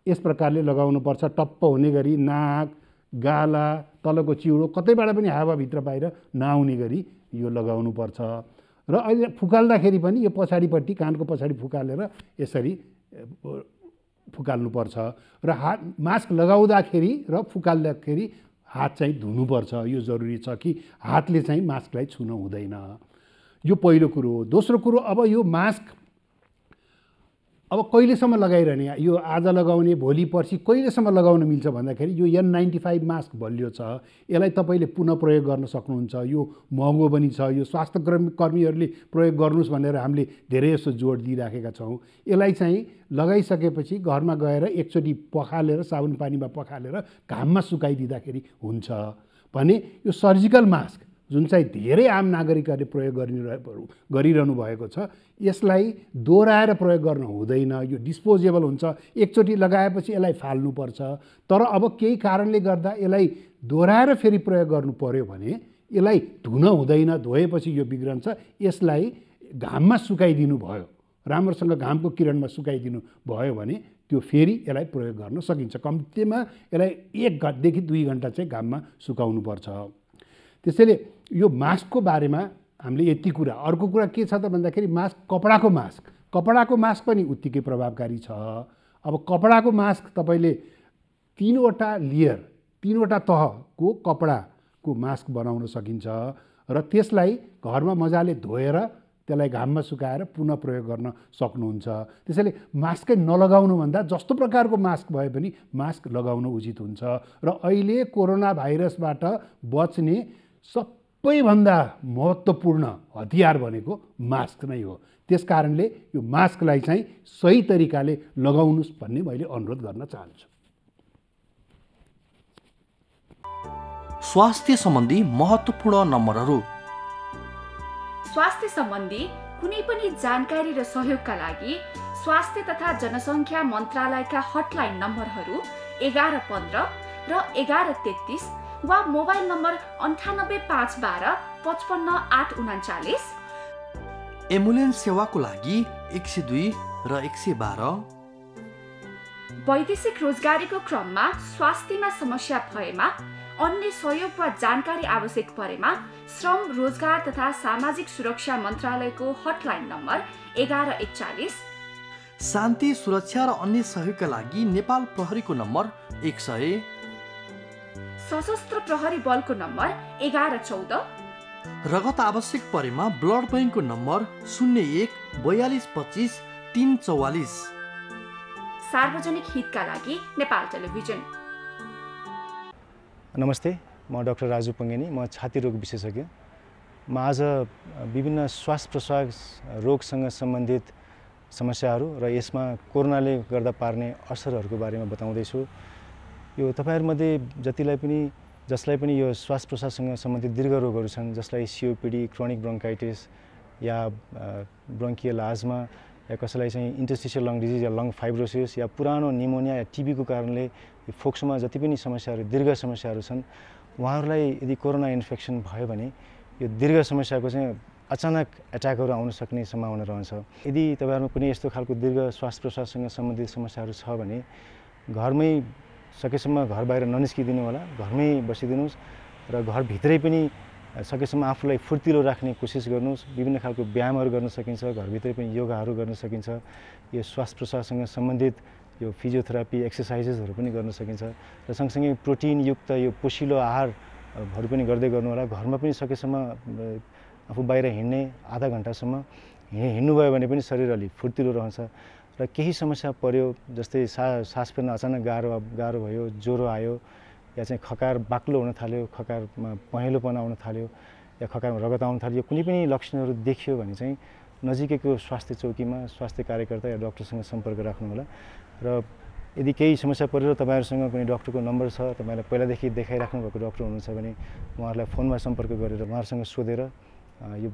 यस प्रकारले लगाउनुपर्छ। टप्प हुने गरी नाक, गाला, तलको चिउडो कतैबाट पनि हावाभित्र बाहिर नआउने गरी यो लगाउनुपर्छ। र अहिले फुकाल्दाखेरि पनि यो पछाडिपट्टि कानको पछाडि फुकालेर यसरी फुकाल्नुपर्छ। र मास्क लगाउँदाखेरि र फुकाल्दाखेरि हात चाहिँ धुनुपर्छ। यो जरुरी छ कि हातले चाहिँ मास्कलाई छुन हुँदैन। यो पहिलो कुरो हो। दोस्रो कुरो, अब यो मास्क अब कहिलेसम्म लगाइरहने, यो आज लगाउने भोलि पर्सि कहिलेसम्म लगाउन मिल्छ भन्दाखेरि यो N95 मास्क बलियो छ। यसलाई तपाईँले पुनः प्रयोग गर्न सक्नुहुन्छ। यो महँगो पनि छ। यो स्वास्थ्य कर्मीहरूले प्रयोग गर्नुहोस् भनेर हामीले धेरै जस्तो जोड दिइराखेका छौँ। यसलाई चाहिँ लगाइसकेपछि घरमा गएर एकचोटि पखालेर साबुन पानीमा पखालेर घाममा सुकाइदिँदाखेरि हुन्छ भने यो सर्जिकल मास्क जुन चाहिँ धेरै आम नागरिकहरूले प्रयोग गरिरहनु भएको छ, यसलाई दोहोऱ्याएर प्रयोग गर्न हुँदैन। यो डिस्पोजेबल हुन्छ। एकचोटि लगाएपछि यसलाई फाल्नुपर्छ। तर अब केही कारणले गर्दा यसलाई दोहोऱ्याएर फेरि प्रयोग गर्नु पर्यो भने यसलाई धुन हुँदैन। धोएपछि यो बिग्रन्छ। यसलाई घाममा सुकाइदिनु भयो, राम्रोसँग घामको किरणमा सुकाइदिनु भयो भने त्यो फेरि यसलाई प्रयोग गर्न सकिन्छ। कम्तीमा यसलाई 1 देखि 2 घन्टा चाहिँ घाममा सुकाउनुपर्छ। त्यसैले यो मास्कको बारेमा हामीले यति कुरा। अर्को कुरा के छ त भन्दाखेरि मास्क, कपडाको मास्क पनि उत्तिकै प्रभावकारी छ। अब कपडाको मास्क तपाईँले 3वटा लेयर, 3वटा तहको कपडाको मास्क बनाउन सकिन्छ। र त्यसलाई घरमा मजाले धोएर त्यसलाई घाममा सुकाएर पुनः प्रयोग गर्न सक्नुहुन्छ। त्यसैले मास्कै नलगाउनुभन्दा जस्तो प्रकारको मास्क भए पनि मास्क लगाउन उचित हुन्छ। र अहिले कोरोना भाइरसबाट बच्ने सबैभन्दा महत्त्वपूर्ण हतियार भनेको मास्क नै हो। त्यसकारणले यो मास्कलाई चाहिँ सही तरिकाले लगाउनुहोस् भन्ने मैले अनुरोध गर्न चाहन्छु। स्वास्थ्य सम्बन्धी महत्त्वपूर्ण नम्बरहरू। स्वास्थ्य सम्बन्धी कुनै पनि जानकारी र सहयोगका लागि स्वास्थ्य तथा जनसङ्ख्या मन्त्रालयका हटलाइन नम्बरहरू 1115 र 1133 वा मोबाइल नम्बर 98512 55839। एम्बुलेन्स सेवाको लागि 102 र 112। वैदेशिक रोजगारीको क्रममा स्वास्थ्यमा समस्या भएमा, अन्य सहयोग वा जानकारी आवश्यक परेमा श्रम, रोजगार तथा सामाजिक सुरक्षा मन्त्रालयको हटलाइन नम्बर 1141। शान्ति, सुरक्षा र अन्य सहयोगका लागि नेपाल प्रहरीको नम्बर 100। सशस्त्र प्रहरी बलको नम्बर 1114। रगत आवश्यक परेमा ब्लड बैंकको नम्बर 01 42 25 344। सार्वजनिक हितका लागि नेपाल टेलिभिजन। नमस्ते, म डाक्टर राजु पङ्गेनी, म छाती रोग विशेषज्ञ। म आज विभिन्न श्वास प्रश्वास रोगसँग सम्बन्धित समस्याहरू र यसमा कोरोनाले गर्दा पार्ने असरहरूको बारेमा बताउँदैछु। यो तपाईहरुमध्ये जसलाई पनि यो श्वास प्रश्वाससँग सम्बन्धित दीर्घ रोगहरू छन्, जसलाई COPD, क्रोनिक ब्रोन्काइटिस या ब्रोन्कियल आज्मा या कसैलाई चाहिँ इन्टरस्टिशियल लङ डिजिज या लङ फाइब्रोसिस या पुरानो निमोनिया या टिबीको कारणले फोक्सोमा जति पनि समस्याहरू दीर्घ समस्याहरू छन् उहाँहरूलाई यदि कोरोना इन्फेक्सन भयो भने यो दीर्घ समस्याको चाहिँ अचानक एट्याकहरू आउन सक्ने सम्भावना रहन्छ। यदि तपाईँहरूमा कुनै यस्तो खालको दीर्घ श्वास प्रश्वाससँग सम्बन्धित समस्याहरू छ भने घरमै सकेसम्म घर बाहिर ननिस्किदिनु होला, घरमै बसिदिनुहोस् र घरभित्रै पनि सकेसम्म आफूलाई फुर्तिलो राख्ने कोसिस गर्नुहोस्। विभिन्न खालको व्यायामहरू गर्न सकिन्छ, घरभित्रै पनि योगाहरू गर्न सकिन्छ। यो श्वास प्रश्वाससँग सम्बन्धित यो फिजियोथेरापी एक्सर्साइजेसहरू पनि गर्न सकिन्छ र सँगसँगै प्रोटिनयुक्त यो पोषिलो आहारहरू पनि गर्दै गर्नु होला। घरमा पनि सकेसम्म आफू बाहिर हिँड्ने आधा घन्टासम्म हिँड्नुभयो भने पनि शरीर अलि फुर्तिलो रहन्छ र केही समस्या पर्यो जस्तै सास फेर्न अचानक गाह्रो भयो, ज्वरो आयो या चाहिँ खकार बाक्लो हुन थाल्यो, खकारमा पहेँलोपना आउन थाल्यो या खकारमा रगत आउन थाल्यो, कुनै पनि लक्षणहरू देखियो भने चाहिँ नजिकैको स्वास्थ्य चौकीमा स्वास्थ्य कार्यकर्ता या डाक्टरसँग सम्पर्क राख्नु होला। र यदि केही समस्या परेर तपाईँहरूसँग कुनै डाक्टरको नम्बर छ, तपाईँलाई पहिलादेखि देखाइराख्नु भएको डाक्टर हुनुहुन्छ भने उहाँहरूलाई फोनमा सम्पर्क गरेर उहाँहरूसँग सोधेर यो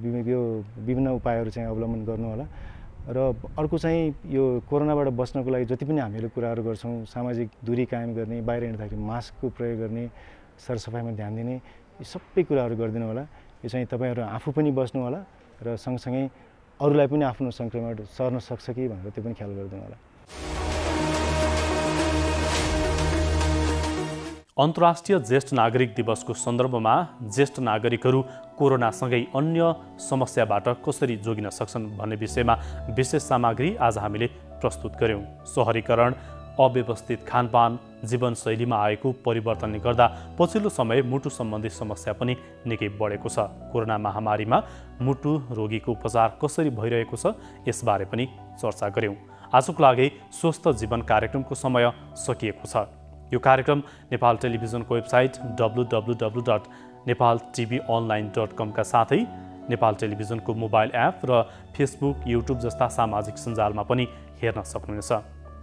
विभिन्न उपायहरू चाहिँ अवलम्बन गर्नु होला। र अर्को चाहिँ यो कोरोनाबाट बच्नको लागि जति पनि हामीले कुराहरू गर्छौँ, सामाजिक दूरी कायम गर्ने, बाहिर हिँड्दाखेरि मास्कको प्रयोग गर्ने, सरसफाइमा ध्यान दिने, यी सबै कुराहरू गरिदिनु होला। यो चाहिँ तपाईँहरू आफू पनि बस्नु होला र सँगसँगै अरूलाई पनि आफ्नो सङ्क्रमण सर्न सक्छ कि भनेर त्यो पनि ख्याल गरिदिनु होला। अन्तर्राष्ट्रिय ज्येष्ठ नागरिक दिवसको सन्दर्भमा ज्येष्ठ नागरिकहरू कोरोनासँगै अन्य समस्याबाट कसरी जोगिन सक्छन् भन्ने विषयमा विशेष सामग्री आज हामीले प्रस्तुत गर्यौं। शहरीकरण, अव्यवस्थित खानपान, जीवनशैलीमा आएको परिवर्तनले गर्दा पछिल्लो समय मुटु सम्बन्धी समस्या पनि निकै बढेको छ। कोरोना महामारीमा मुटु रोगीको उपचार कसरी भइरहेको छ यसबारे पनि चर्चा गर्यौं। आजको लागि स्वस्थ जीवन कार्यक्रमको समय सकिएको छ। यो कार्यक्रम नेपाल टेलिभिजनको वेबसाइट www.nepaltvonline.com का साथै नेपाल टेलिभिजनको मोबाइल एप र फेसबुक, युट्युब जस्ता सामाजिक सञ्जालमा पनि हेर्न सक्नुहुनेछ।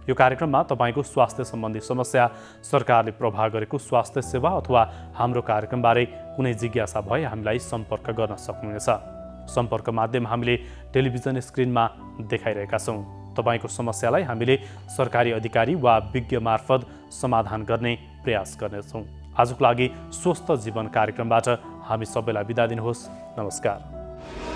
यो कार्यक्रममा तपाईको स्वास्थ्य सम्बन्धी समस्या, सरकारले प्रवाह गरेको स्वास्थ्य सेवा अथवा हाम्रो कार्यक्रमबारे कुनै जिज्ञासा भए हामीलाई सम्पर्क गर्न सक्नुहुनेछ। सम्पर्क माध्यम हामीले टेलिभिजन स्क्रिनमा देखाइरहेका छौँ। तपाईको समस्यालाई हामीले सरकारी अधिकारी वा विज्ञ मार्फत समाधान गर्ने प्रयास गर्नेछौँ। आजको लागि स्वस्थ जीवन कार्यक्रमबाट हामी सबैलाई बिदा दिनुहोस्। नमस्कार।